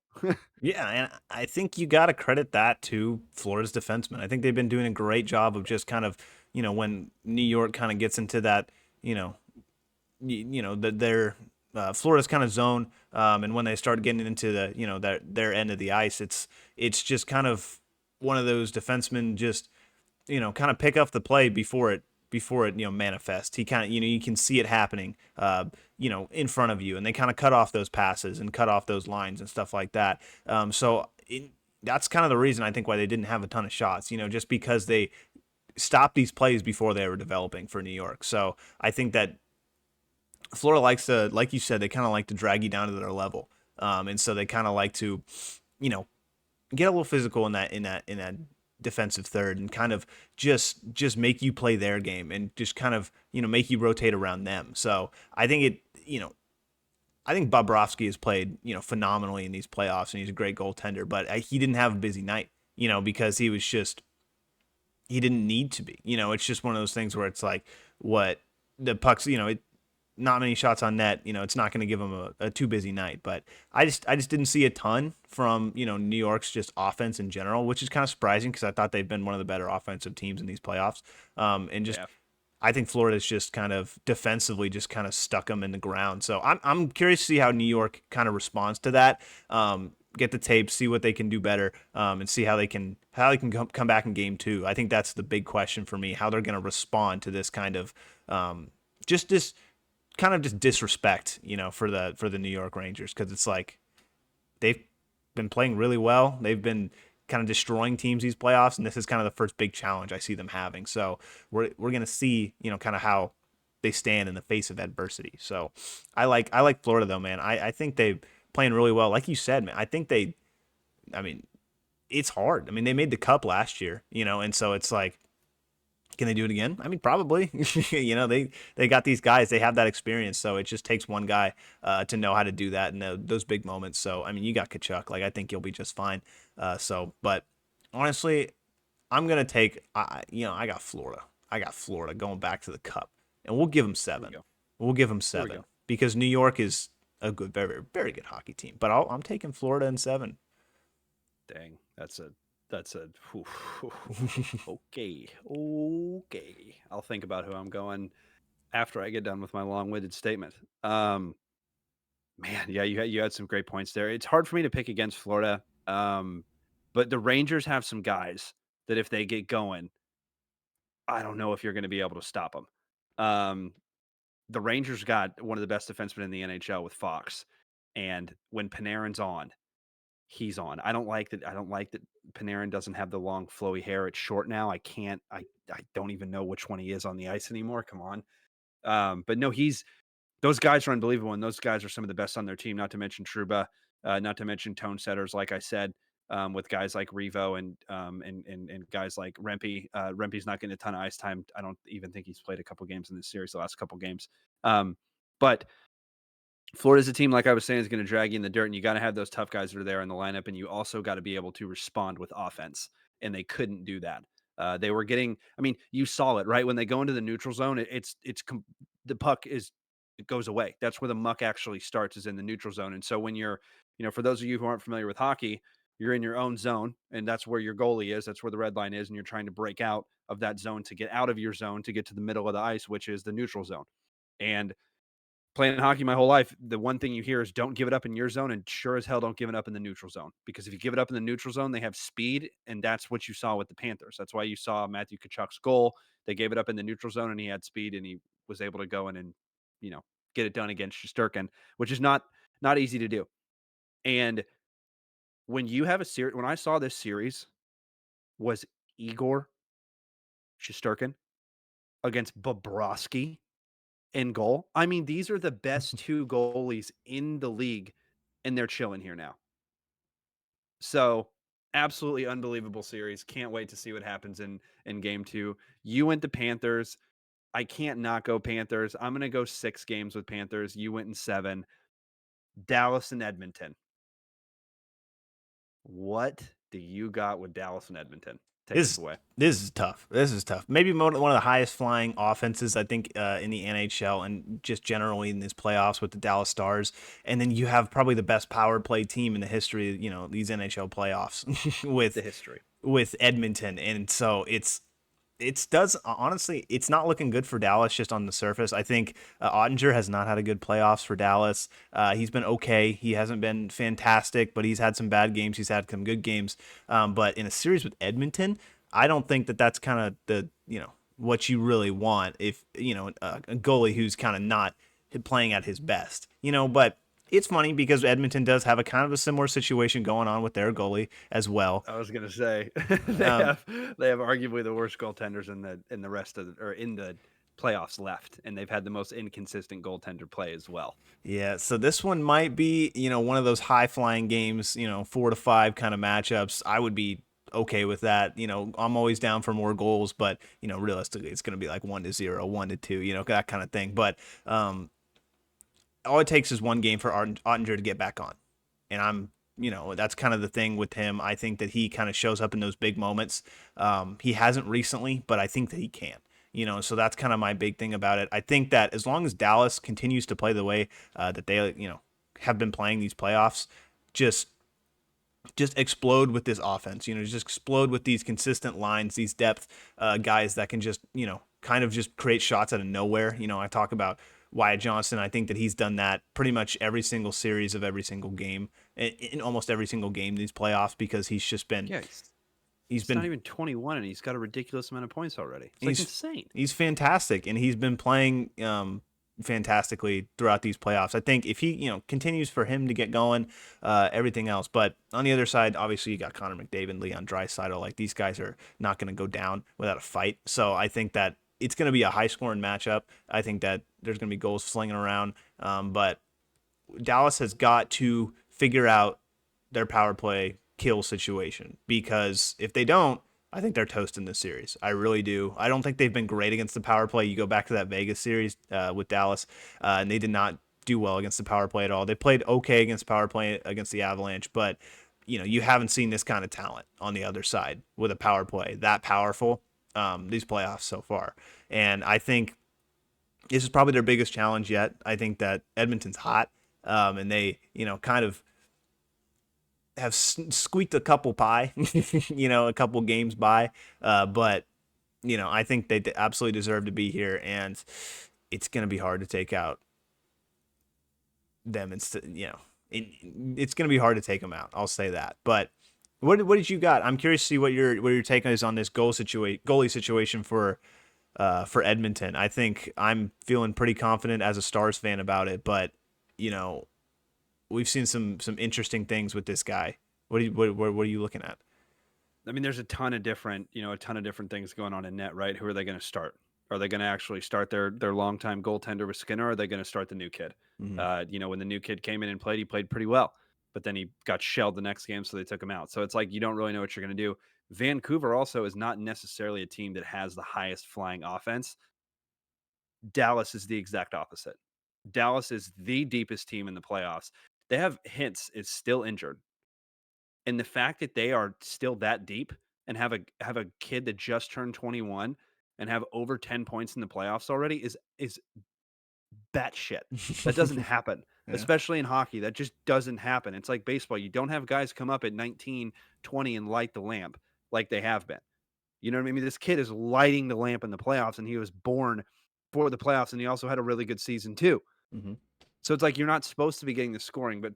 Yeah, and I think you got to credit that to Florida's defensemen. I think they've been doing a great job of just kind of, when New York kind of gets into that, you know, their Florida's kind of zone, and when they start getting into the, their end of the ice, it's just kind of one of those defensemen just, kind of pick up the play before it manifests. He kind of you can see it happening in front of you, and they kind of cut off those passes and cut off those lines and stuff like that. That's kind of the reason I think why they didn't have a ton of shots. Just because they stopped these plays before they were developing for New York. So I think that Florida likes to, like you said, they kind of like to drag you down to their level, and so they kind of like to, you know, get a little physical in that defensive third and kind of just make you play their game and just kind of make you rotate around them. So I think I think Bobrovsky has played phenomenally in these playoffs and he's a great goaltender, but he didn't have a busy night because he didn't need to be. It's just one of those things where it's like what the pucks, not many shots on net. It's not going to give him a too busy night. But I just didn't see a ton from New York's just offense in general, which is kind of surprising because I thought they've been one of the better offensive teams in these playoffs. And just Yeah. I think Florida's just kind of defensively just kind of stuck them in the ground. So I'm curious to see how New York kind of responds to that. Get the tape, see what they can do better, and see how they can come back in game two. I think that's the big question for me, how they're going to respond to this kind of just this kind of just disrespect, for the New York Rangers, because it's like they've been playing really well. They've been kind of destroying teams these playoffs, and this is kind of the first big challenge I see them having. So we're gonna see, kind of how they stand in the face of adversity. So I like Florida though, man. I think they playing really well. Like you said, man, I mean, it's hard. I mean, they made the cup last year, and so it's like, can they do it again? I mean, probably. They got these guys. They have that experience. So it just takes one guy to know how to do that in those big moments. So I mean, you got Kachuk. Like I think you'll be just fine. But honestly, I'm gonna take. I got Florida. I got Florida going back to the Cup, and we'll give them There we 7. go. We'll give them There we 7 go. because New York is a good, very, very good hockey team. But I'm taking Florida in 7. Dang. That's a okay. Okay. I'll think about who I'm going after I get done with my long-winded statement. Man, yeah, you had some great points there. It's hard for me to pick against Florida, but the Rangers have some guys that if they get going, I don't know if you're going to be able to stop them. Um, the Rangers got one of the best defensemen in the NHL with Fox, and when Panarin's on, he's on. I don't like that. I don't like that Panarin doesn't have the long flowy hair. It's short now. I can't. I don't even know which one he is on the ice anymore. Come on. But no, he's those guys are unbelievable, and those guys are some of the best on their team, not to mention Truba, not to mention tone setters, like I said, with guys like Revo and guys like Rempe. Rempe's not getting a ton of ice time. I don't even think he's played a couple games in this series, the last couple games. But Florida's a team, like I was saying, is going to drag you in the dirt, and you got to have those tough guys that are there in the lineup, and you also got to be able to respond with offense, and they couldn't do that. They were getting, I mean, you saw it right when they go into the neutral zone. The puck is it goes away. That's where the muck actually starts, is in the neutral zone. And so when you're, for those of you who aren't familiar with hockey, you're in your own zone, and that's where your goalie is. That's where the red line is, and you're trying to break out of that zone to get out of your zone to get to the middle of the ice, which is the neutral zone. And playing hockey my whole life, the one thing you hear is don't give it up in your zone, and sure as hell don't give it up in the neutral zone. Because if you give it up in the neutral zone, they have speed, and that's what you saw with the Panthers. That's why you saw Matthew Kachuk's goal. They gave it up in the neutral zone, and he had speed, and he was able to go in and you know get it done against Shesterkin, which is not easy to do. And when you have a series, when I saw this series was Igor Shesterkin against Bobrovsky in goal. I mean, these are the best two goalies in the league, and they're chilling here now. So, absolutely unbelievable series. Can't wait to see what happens in game 2. You went to Panthers. I can't not go Panthers. I'm going to go 6 games with Panthers. You went in 7. Dallas and Edmonton. What do you got with Dallas and Edmonton? Take us This away. this is tough. This is tough. Maybe one of the highest flying offenses I think in the NHL and just generally in these playoffs with the Dallas Stars. And then you have probably the best power play team in the history, these NHL playoffs The with history. Edmonton. And so it's does honestly, it's not looking good for Dallas just on the surface. I think Ottinger has not had a good playoffs for Dallas. He's been okay. He hasn't been fantastic, but he's had some bad games. He's had some good games. But in a series with Edmonton, I don't think that that's kind of the what you really want if a goalie who's kind of not playing at his best. But it's funny because Edmonton does have a kind of a similar situation going on with their goalie as well. I was gonna say they Um, have they have arguably the worst goaltenders in the rest of or in the playoffs left, and they've had the most inconsistent goaltender play as well. Yeah, so this one might be, one of those high flying games, 4-5 kind of matchups. I would be okay with that. I'm always down for more goals, but realistically, it's going to be like 1-0, 1-2, that kind of thing. But all it takes is one game for Ottinger to get back on, and that's kind of the thing with him. I think that he kind of shows up in those big moments. He hasn't recently, but I think that he can. So that's kind of my big thing about it. I think that as long as Dallas continues to play the way that they, have been playing these playoffs, just explode with this offense. Just explode with these consistent lines, these depth guys that can just, kind of just create shots out of nowhere. I talk about Wyatt Johnson. I think that he's done that pretty much every single series of every single game, in almost every single game these playoffs, because he's just been Yeah, he's he's not been even 21, and he's got a ridiculous amount of points already. It's like he's insane. he's fantastic, and he's been playing fantastically throughout these playoffs. I think if he continues for him to get going, everything else. But on the other side, obviously you got Connor McDavid, Leon Draisaitl. Like, these guys are not going to go down without a fight. So I think that it's going to be a high scoring matchup. I think that there's going to be goals slinging around. But Dallas has got to figure out their power play kill situation, because if they don't, I think they're toast in this series. I really do. I don't think they've been great against the power play. You go back to that Vegas series with Dallas, and they did not do well against the power play at all. They played okay against power play against the Avalanche, but you haven't seen this kind of talent on the other side with a power play that powerful these playoffs so far. And I think this is probably their biggest challenge yet. I think that Edmonton's hot, and they kind of have squeaked a couple by, a couple games by. But I think they absolutely deserve to be here, and it's going to be hard to take out them. Instead, it's going to be hard to take them out. I'll say that. But what did you got? I'm curious to see what your take is on this goalie situation for Edmonton. I think I'm feeling pretty confident as a Stars fan about it, but we've seen some interesting things with this guy. What are you looking at? I mean, there's a ton of different things going on in net, right? Who are they going to start? Are they going to actually start their longtime goaltender with Skinner? Or are they going to start the new kid? Mm-hmm. When the new kid came in and played, he played pretty well, but then he got shelled the next game, so they took him out. So it's like you don't really know what you're going to do. Vancouver also is not necessarily a team that has the highest flying offense. Dallas is the exact opposite. Dallas is the deepest team in the playoffs. They have Hintz is still injured. And the fact that they are still that deep and have a kid that just turned 21 and have over 10 points in the playoffs already is batshit. That doesn't happen, Yeah. especially in hockey. That just doesn't happen. It's like baseball. You don't have guys come up at 19, 20 and light the lamp like they have been. You know what I mean? This kid is lighting the lamp in the playoffs, and he was born for the playoffs, and he also had a really good season too. Mm-hmm. So it's like you're not supposed to be getting the scoring, but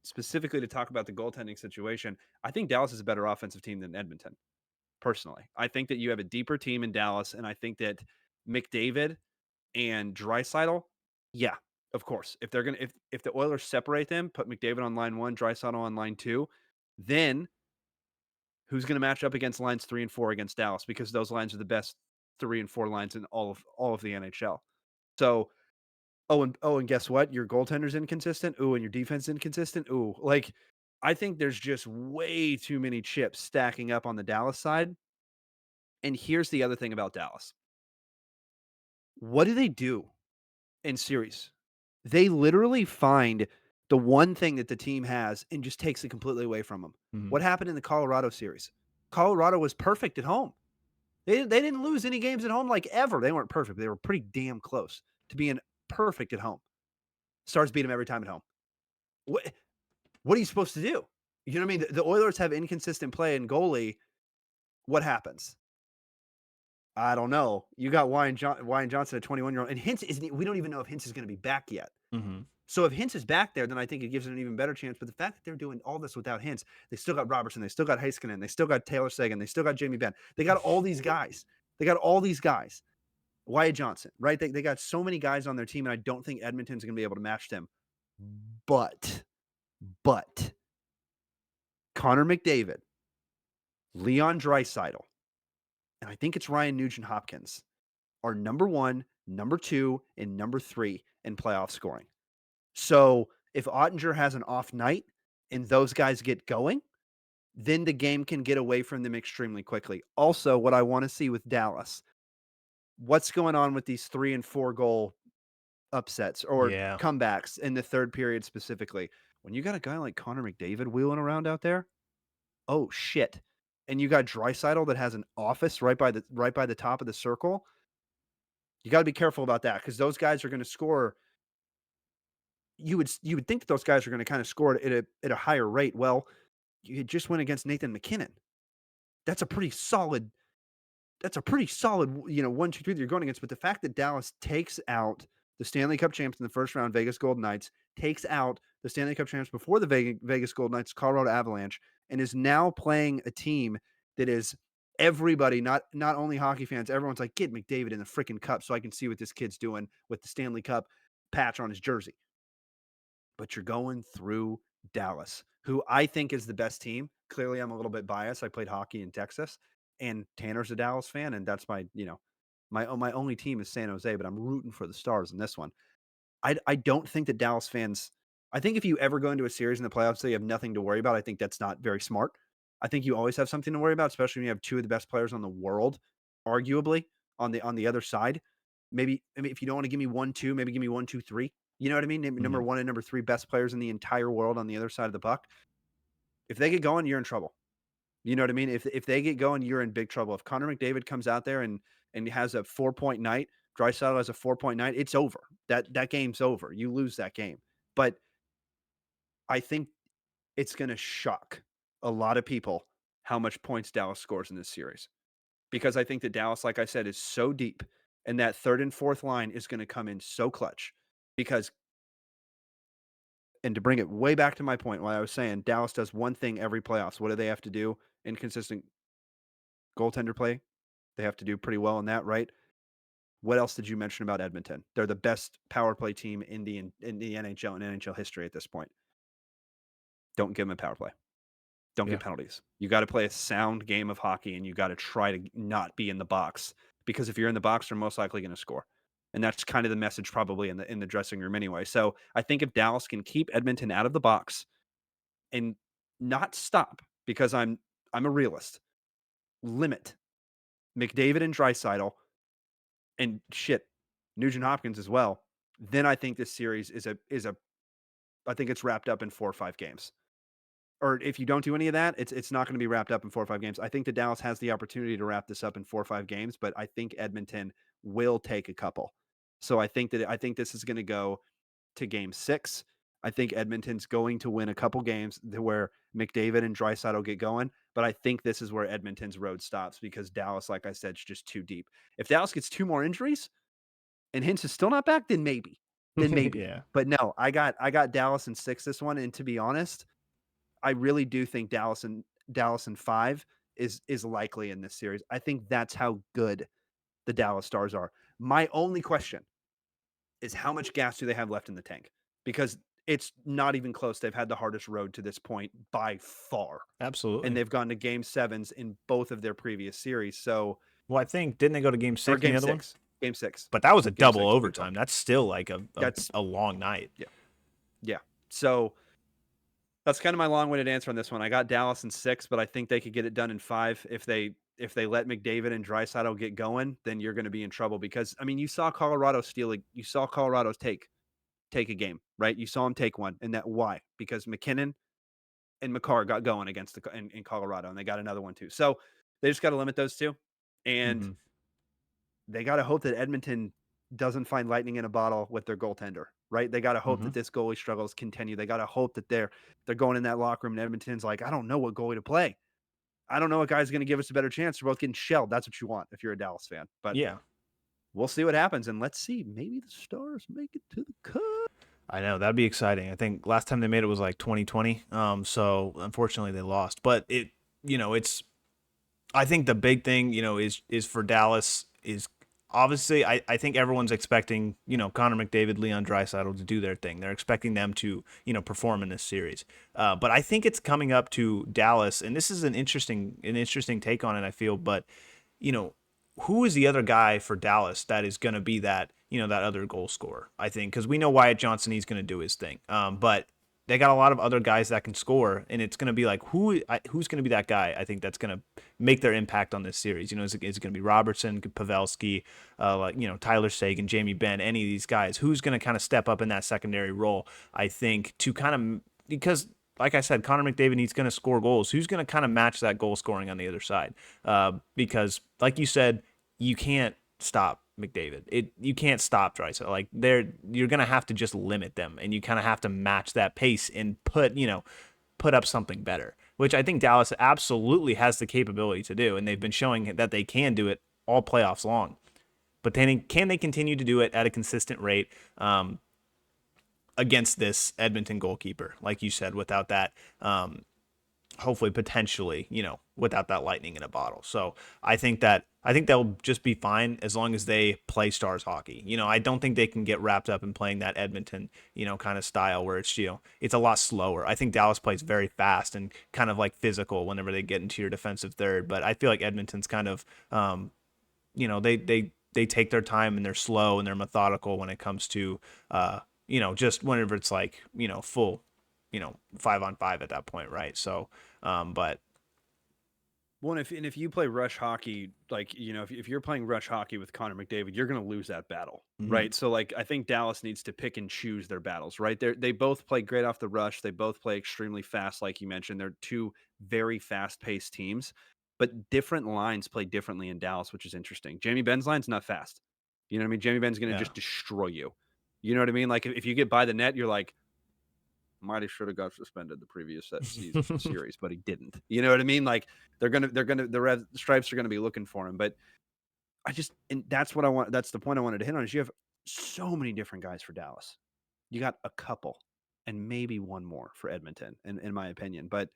specifically to talk about the goaltending situation, I think Dallas is a better offensive team than Edmonton. Personally, I think that you have a deeper team in Dallas, and I think that McDavid and Draisaitl, yeah, of course, if they're gonna if the Oilers separate them, put McDavid on line one, Draisaitl on line two, then who's going to match up against lines 3 and 4 against Dallas, because those lines are the best 3 and 4 lines in all of the NHL. So, and guess what? Your goaltender's inconsistent. Ooh, and your defense inconsistent. Ooh, like I think there's just way too many chips stacking up on the Dallas side. And here's the other thing about Dallas. What do they do in series? They literally find the one thing that the team has and just takes it completely away from them. Mm-hmm. What happened in the Colorado series? Colorado was perfect at home. They didn't lose any games at home like ever. They weren't perfect. They were pretty damn close to being perfect at home. Stars beat them every time at home. What are you supposed to do? You know what I mean? The Oilers have inconsistent play and goalie. What happens? I don't know. You got Wyan Johnson, a 21-year-old, and Hintz isn't. We don't even know if Hintz is going to be back yet. Mm-hmm. So if Hintz is back there, then I think it gives it an even better chance. But the fact that they're doing all this without Hintz, they still got Robertson, they still got Heiskanen, they still got Taylor Sagan, they still got Jamie Benn. They got all these guys. They got all these guys. Wyatt Johnson, right? They got so many guys on their team, and I don't think Edmonton's going to be able to match them. But, but Connor McDavid, Leon Draisaitl, and I think it's Ryan Nugent Hopkins are number 1, number 2, and number 3 in playoff scoring. So if Ottinger has an off night and those guys get going, then the game can get away from them extremely quickly. Also, what I want to see with Dallas, what's going on with these 3 and 4 goal upsets or Yeah. comebacks in the third period specifically? When you got a guy like Connor McDavid wheeling around out there, oh shit. And you got Draisaitl that has an office right by the top of the circle. You got to be careful about that because those guys are going to score. You would think that those guys are going to kind of score at a higher rate. Well, you just went against Nathan McKinnon. That's a pretty solid. That's a pretty solid, 1, 2, 3 that you're going against. But the fact that Dallas takes out the Stanley Cup champs in the first round, Vegas Golden Knights, takes out the Stanley Cup champs before the Vegas Golden Knights, Colorado Avalanche, and is now playing a team that is everybody, not only hockey fans, everyone's like, get McDavid in the freaking cup so I can see what this kid's doing with the Stanley Cup patch on his jersey. But you're going through Dallas, who I think is the best team. Clearly, I'm a little bit biased. I played hockey in Texas, and Tanner's a Dallas fan, and that's my only team is San Jose, but I'm rooting for the Stars in this one. I don't think that Dallas fans. I think if you ever go into a series in the playoffs that you have nothing to worry about, I think that's not very smart. I think you always have something to worry about, especially when you have 2 of the best players on the world, arguably on the other side. Maybe if you don't want to give me 1, 2, maybe give me 1, 2, 3. You know what I mean? Number Mm-hmm. 1 and number 3 best players in the entire world on the other side of the puck. If they get going, you're in trouble. You know what I mean? If they get going, you're in big trouble. If Connor McDavid comes out there and has a 4-point night, Draisaitl has a 4-point night, it's over. That game's over. You lose that game. But I think it's going to shock a lot of people how much points Dallas scores in this series. Because I think that Dallas, like I said, is so deep, and that third and fourth line is going to come in so clutch. Because, and to bring it way back to my point, what I was saying, Dallas does one thing every playoffs. What do they have to do? Inconsistent goaltender play. They have to do pretty well in that, right? What else did you mention about Edmonton? They're the best power play team in the NHL and NHL history at this point. Don't give them a power play. Don't Yeah. get penalties. You got to play a sound game of hockey, and you got to try to not be in the box, because if you're in the box, they're most likely going to score. And that's kind of the message probably in the dressing room anyway. So I think if Dallas can keep Edmonton out of the box and not stop, because I'm a realist, limit McDavid and Draisaitl and shit, Nugent Hopkins as well, then I think this series is a I think it's wrapped up in 4 or 5 games. Or if you don't do any of that, it's not going to be wrapped up in 4 or 5 games. I think that Dallas has the opportunity to wrap this up in 4 or 5 games, but I think Edmonton will take a couple. So I think this is going to go to game 6. I think Edmonton's going to win a couple games where McDavid and Draisaitl get going, but I think this is where Edmonton's road stops because Dallas, like I said, is just too deep. If Dallas gets 2 more injuries and Hintz is still not back, then maybe. Then maybe. Yeah. But no, I got Dallas in 6 this one, and to be honest, I really do think Dallas in 5 is likely in this series. I think that's how good the Dallas Stars are. My only question is how much gas do they have left in the tank? Because it's not even close. They've had the hardest road to this point by far. And Absolutely. they've gone to game 7s in both of their previous series. So, Well, I think didn't they go to game or 6 in the game other one? 6. Game 6. But that was a Game double 6. Big 12. overtime. That's still like a, That's a long night. yeah. Yeah. So that's kind of my long-winded answer on this one. I got Dallas in 6, but I think they could get it done in 5 if they let McDavid and Draisaitl get going. Then you're going to be in trouble because I mean you saw Colorado you saw Colorado take a game, right? You saw them take one, and that why? Because McKinnon and Makar got going against in Colorado, and they got another one too. So they just got to limit those two, and Mm-hmm. they got to hope that Edmonton doesn't find lightning in a bottle with their goaltender, right? They got to hope Mm-hmm. that this goalie struggles continue. They got to hope that they're going in that locker room and Edmonton's like, I don't know what goalie to play. I don't know what guy's going to give us a better chance. We're both getting shelled. That's what you want if you're a Dallas fan. But Yeah. we'll see what happens, and let's see. Maybe the Stars make it to the cup. I know that'd be exciting. I think last time they made it was like 2020. So unfortunately they lost. But it's I think the big thing, is for Dallas is obviously I think everyone's expecting, Connor McDavid, Leon Draisaitl to do their thing. They're expecting them to, perform in this series. But I think it's coming up to Dallas, and this is an interesting take on it, I feel, but you know, who is the other guy for Dallas that is going to be that, that other goal scorer? I think because we know Wyatt Johnson, he's going to do his thing. But they got a lot of other guys that can score, and it's going to be like who's going to be that guy? I think that's going to make their impact on this series. Is it going to be Robertson, Pavelski, Tyler Seguin, Jamie Benn, any of these guys? Who's going to kind of step up in that secondary role? I think to kind of because like I said, Connor McDavid needs going to score goals. Who's going to kind of match that goal scoring on the other side? Because, like you said, you can't stop McDavid. You can't stop Draisaitl. Like you're going to have to just limit them, and you kind of have to match that pace and put up something better, which I think Dallas absolutely has the capability to do, and they've been showing that they can do it all playoffs long. But then can they continue to do it at a consistent rate? Against this Edmonton goalkeeper, like you said, without that, hopefully potentially, without that lightning in a bottle. So I think they'll just be fine as long as they play Stars hockey. I don't think they can get wrapped up in playing that Edmonton, kind of style where it's a lot slower. I think Dallas plays very fast and kind of like physical whenever they get into your defensive third. But I feel like Edmonton's kind of, they take their time and they're slow and they're methodical when it comes to, just whenever it's like, full, 5-on-5 at that point, right? So, but Well, and if you play rush hockey, like if you're playing rush hockey with Connor McDavid, you're going to lose that battle, mhm, right? So like I think Dallas needs to pick and choose their battles, right? They both play great off the rush. They both play extremely fast, like you mentioned. They're two very fast paced teams, but different lines play differently in Dallas, which is interesting. Jamie Benn's line's not fast. You know what I mean? Jamie Benn's going to yeah, just destroy you. You know what I mean? Like if you get by the net, you're like, might have should have got suspended the previous series, but he didn't. You know what I mean? Like the Red Stripes are gonna be looking for him. But and that's what I want. That's the point I wanted to hit on is you have so many different guys for Dallas. You got a couple and maybe one more for Edmonton, in my opinion. But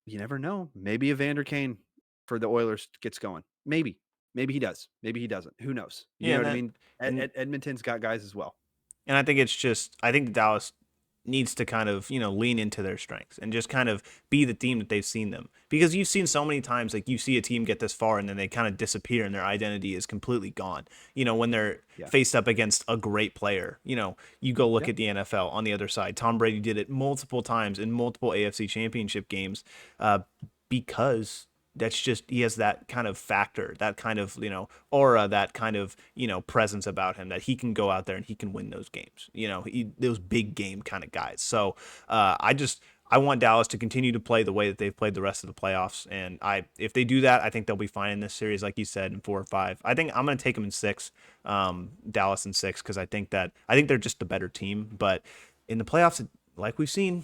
you never know. Maybe Evander Kane for the Oilers gets going. Maybe. Maybe he does. Maybe he doesn't. Who knows? You yeah, know and what I that mean? and Edmonton's got guys as well. And I think I think Dallas needs to kind of, lean into their strengths and just kind of be the team that they've seen them. Because you've seen so many times, like you see a team get this far and then they kind of disappear and their identity is completely gone. When they're Yeah. faced up against a great player, you go look Yep. at the NFL on the other side. Tom Brady did it multiple times in multiple AFC championship games because that's just he has that kind of factor, that kind of aura, that kind of presence about him that he can go out there and he can win those games. Those big game kind of guys. So I want Dallas to continue to play the way that they've played the rest of the playoffs, and if they do that, I think they'll be fine in this series, like you said, in 4 or 5. I think I'm going to take them in 6, Dallas in 6, because I think they're just the better team. But in the playoffs, like we've seen,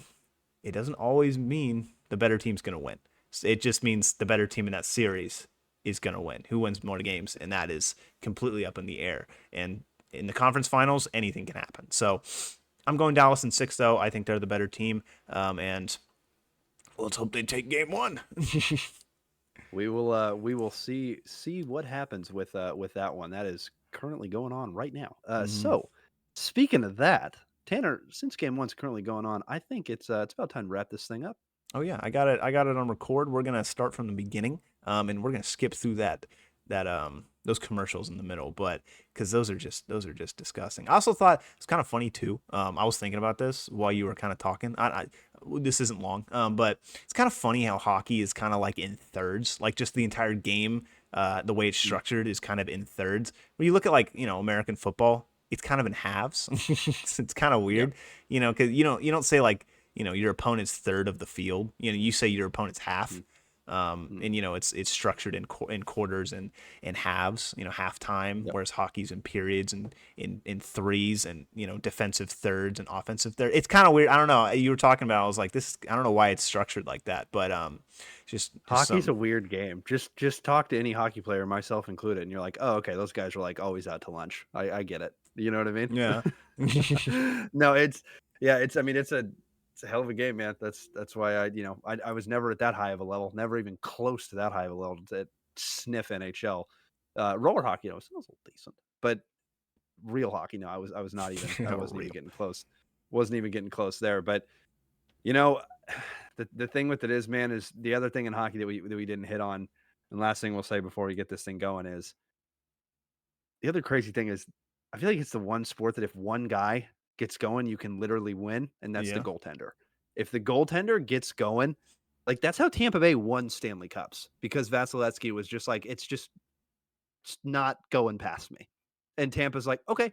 it doesn't always mean the better team's going to win. It just means the better team in that series is going to win. Who wins more games? And that is completely up in the air. And in the conference finals, anything can happen. So I'm going Dallas in 6, though. I think they're the better team. And let's hope they take game 1. We will see what happens with that one. That is currently going on right now. Mhm. So speaking of that, Tanner, since game one's currently going on, I think it's about time to wrap this thing up. Oh yeah, I got it. I got it on record. We're gonna start from the beginning, and we're gonna skip through those commercials in the middle, but because those are just disgusting. I also thought it's kind of funny too. I was thinking about this while you were kind of talking. This isn't long, but it's kind of funny how hockey is kind of like in thirds, like just the entire game. The way it's Mm, structured is kind of in thirds. When you look at like American football, it's kind of in halves. It's kind of yep. weird, because you don't say like your opponent's third of the field. You say your opponent's half. Mm, mm, And it's structured in quarters and halves, halftime, yep. whereas hockey's in periods and in threes and defensive thirds and offensive third. It's kind of weird. I don't know. You were talking about. I was like, this. I don't know why it's structured like that, but just Hockey's a some. weird game. Just talk to any hockey player, myself included, and you're like, oh, okay, those guys are like always out to lunch. I get it. You know what I mean? Yeah. No, it's yeah, it's I mean it's It's a hell of a game, man. That's why I was never at that high of a level, never even close to that high of a level to sniff NHL. Roller hockey, it was a little decent, but real hockey, no, I was not even I wasn't even Real. getting close. Wasn't even getting close there. But you know, the thing with it is, man, is the other thing in hockey that we didn't hit on, and last thing we'll say before we get this thing going is the other crazy thing is I feel like it's the one sport that if one guy gets going, you can literally win, and that's the Yeah. goaltender. If the goaltender gets going, like that's how Tampa Bay won Stanley Cups because Vasilevsky was just like, it's not going past me. And Tampa's like, okay,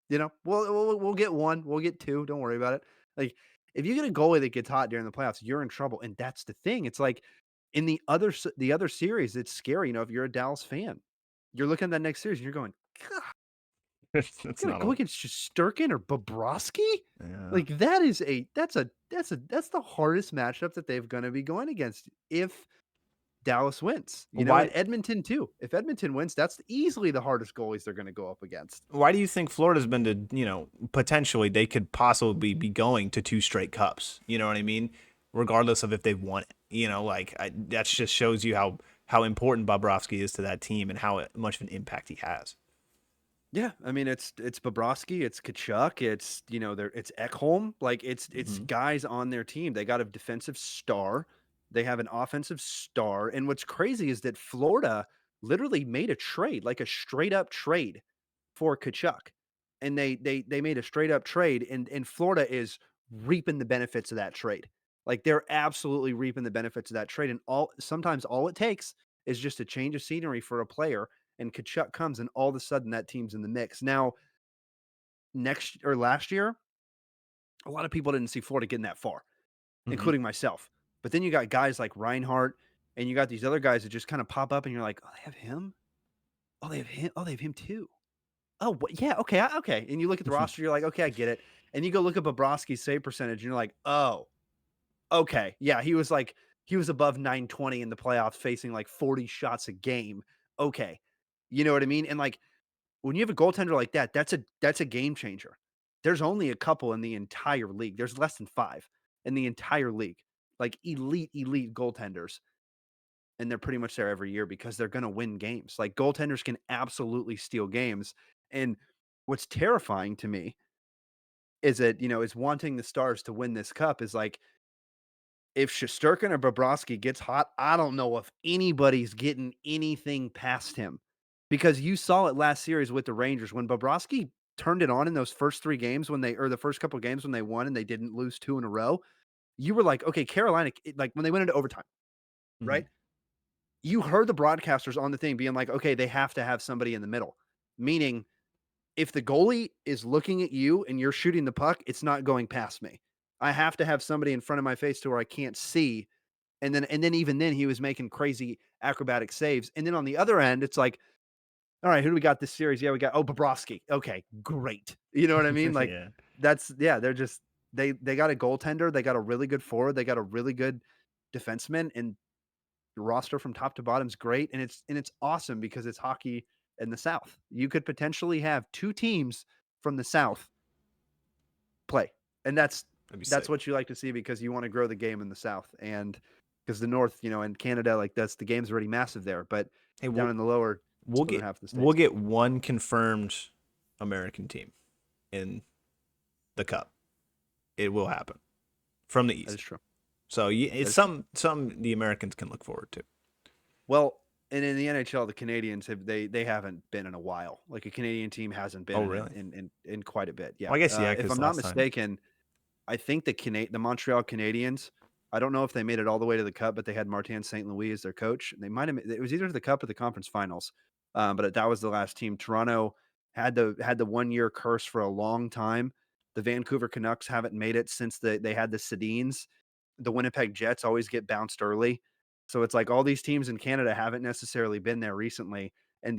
we'll get one, we'll get two, don't worry about it. Like if you get a goalie that gets hot during the playoffs, you're in trouble. And that's the thing. It's like in the other series, it's scary. If you're a Dallas fan, you're looking at that next series and you're going, It's gonna not go a. against Shesterkin or Bobrovsky? Yeah. Like that is that's the hardest matchup that they've gonna be going against if Dallas wins, and Why Edmonton too. If Edmonton wins, that's easily the hardest goalies they're gonna go up against. why do you think Florida's been to, potentially they could possibly be going to two straight cups? You know what I mean? Regardless of if they've won it. That just shows you how important Bobrovsky is to that team and how much of an impact he has. Yeah, I mean it's Bobrovsky, it's Kachuk, it's Ekholm, like it's Hmm. guys on their team. They got a defensive star, they have an offensive star, and what's crazy is that Florida literally made a trade, like a straight up trade for Kachuk. And they made a straight up trade and Florida is reaping the benefits of that trade. Like they're absolutely reaping the benefits of that trade. And sometimes all it takes is just a change of scenery for a player and Kachuk comes and all of a sudden that team's in the mix. Now, next or last year, a lot of people didn't see Florida getting that far, Hmm. including myself. But then you got guys like Reinhardt and you got these other guys that just kind of pop up and you're like, "Oh, they have him? Oh, they have him. Oh, they have him too." Oh, yeah, okay, okay. And you look at the roster, you're like, okay, I get it. And you go look at Bobrovsky's save percentage, and you're like, oh, okay, yeah, he was above 920 in the playoffs, facing like 40 shots a game. Okay, you know what I mean? And like when you have a goaltender like that, that's a game changer. There's only a couple in the entire league. There's less than 5 in the entire league, like elite goaltenders, and they're pretty much there every year because they're going to win games. Like goaltenders can absolutely steal games. And what's terrifying to me is that, is wanting the Stars to win this cup is like if Shesterkin or Bobrovsky gets hot, I don't know if anybody's getting anything past him. Because you saw it last series with the Rangers when Bobrovsky turned it on in those first 3 games or the first couple of games when they won and they didn't lose 2 in a row. You were like, okay, Carolina, like when they went into overtime, Hmm. right? You heard the broadcasters on the thing being like, okay, they have to have somebody in the middle. Meaning, if the goalie is looking at you and you're shooting the puck, it's not going past me. I have to have somebody in front of my face to where I can't see. And then even then he was making crazy acrobatic saves. And then on the other end, it's like, all right, who do we got this series? Yeah, we got Bobrovsky. Okay, great. You know what I mean? Like Yeah. they're just they got a goaltender, they got a really good forward, they got a really good defenseman, and the roster from top to bottom is great, and it's awesome because it's hockey in the South. You could potentially have 2 teams from the South play, and that's That'd be that's sick. what you like to see because you want to grow the game in the South, and because the North, in Canada, like that's the game's already massive there, but Hey, down in the lower we'll southern get half of the we'll states, get one confirmed American team in the cup. It will happen from the that is East. true. So That it's is true. some the Americans can look forward to. Well, and in the NHL, the Canadians they haven't been in a while. Like a Canadian team hasn't been Oh, in it really? in quite a bit. Yeah, Well, I guess yeah, if because I'm not last time. mistaken, I think the Montreal Canadiens. I don't know if they made it all the way to the cup, but they had Martin St. Louis as their coach. They might have. It was either the cup or the conference finals, but that was the last team. Toronto had the 1 year curse for a long time. The Vancouver Canucks haven't made it since they had the Sedins. The Winnipeg Jets always get bounced early, so it's like all these teams in Canada haven't necessarily been there recently. And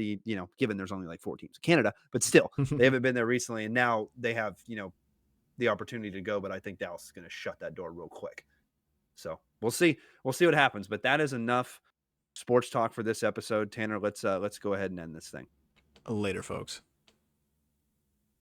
given there's only like 4 teams in Canada, but still they haven't been there recently. And now they have the opportunity to go, but I think Dallas is going to shut that door real quick. So we'll see. We'll see what happens. But that is enough sports talk for this episode. Tanner, let's go ahead and end this thing. Later, folks.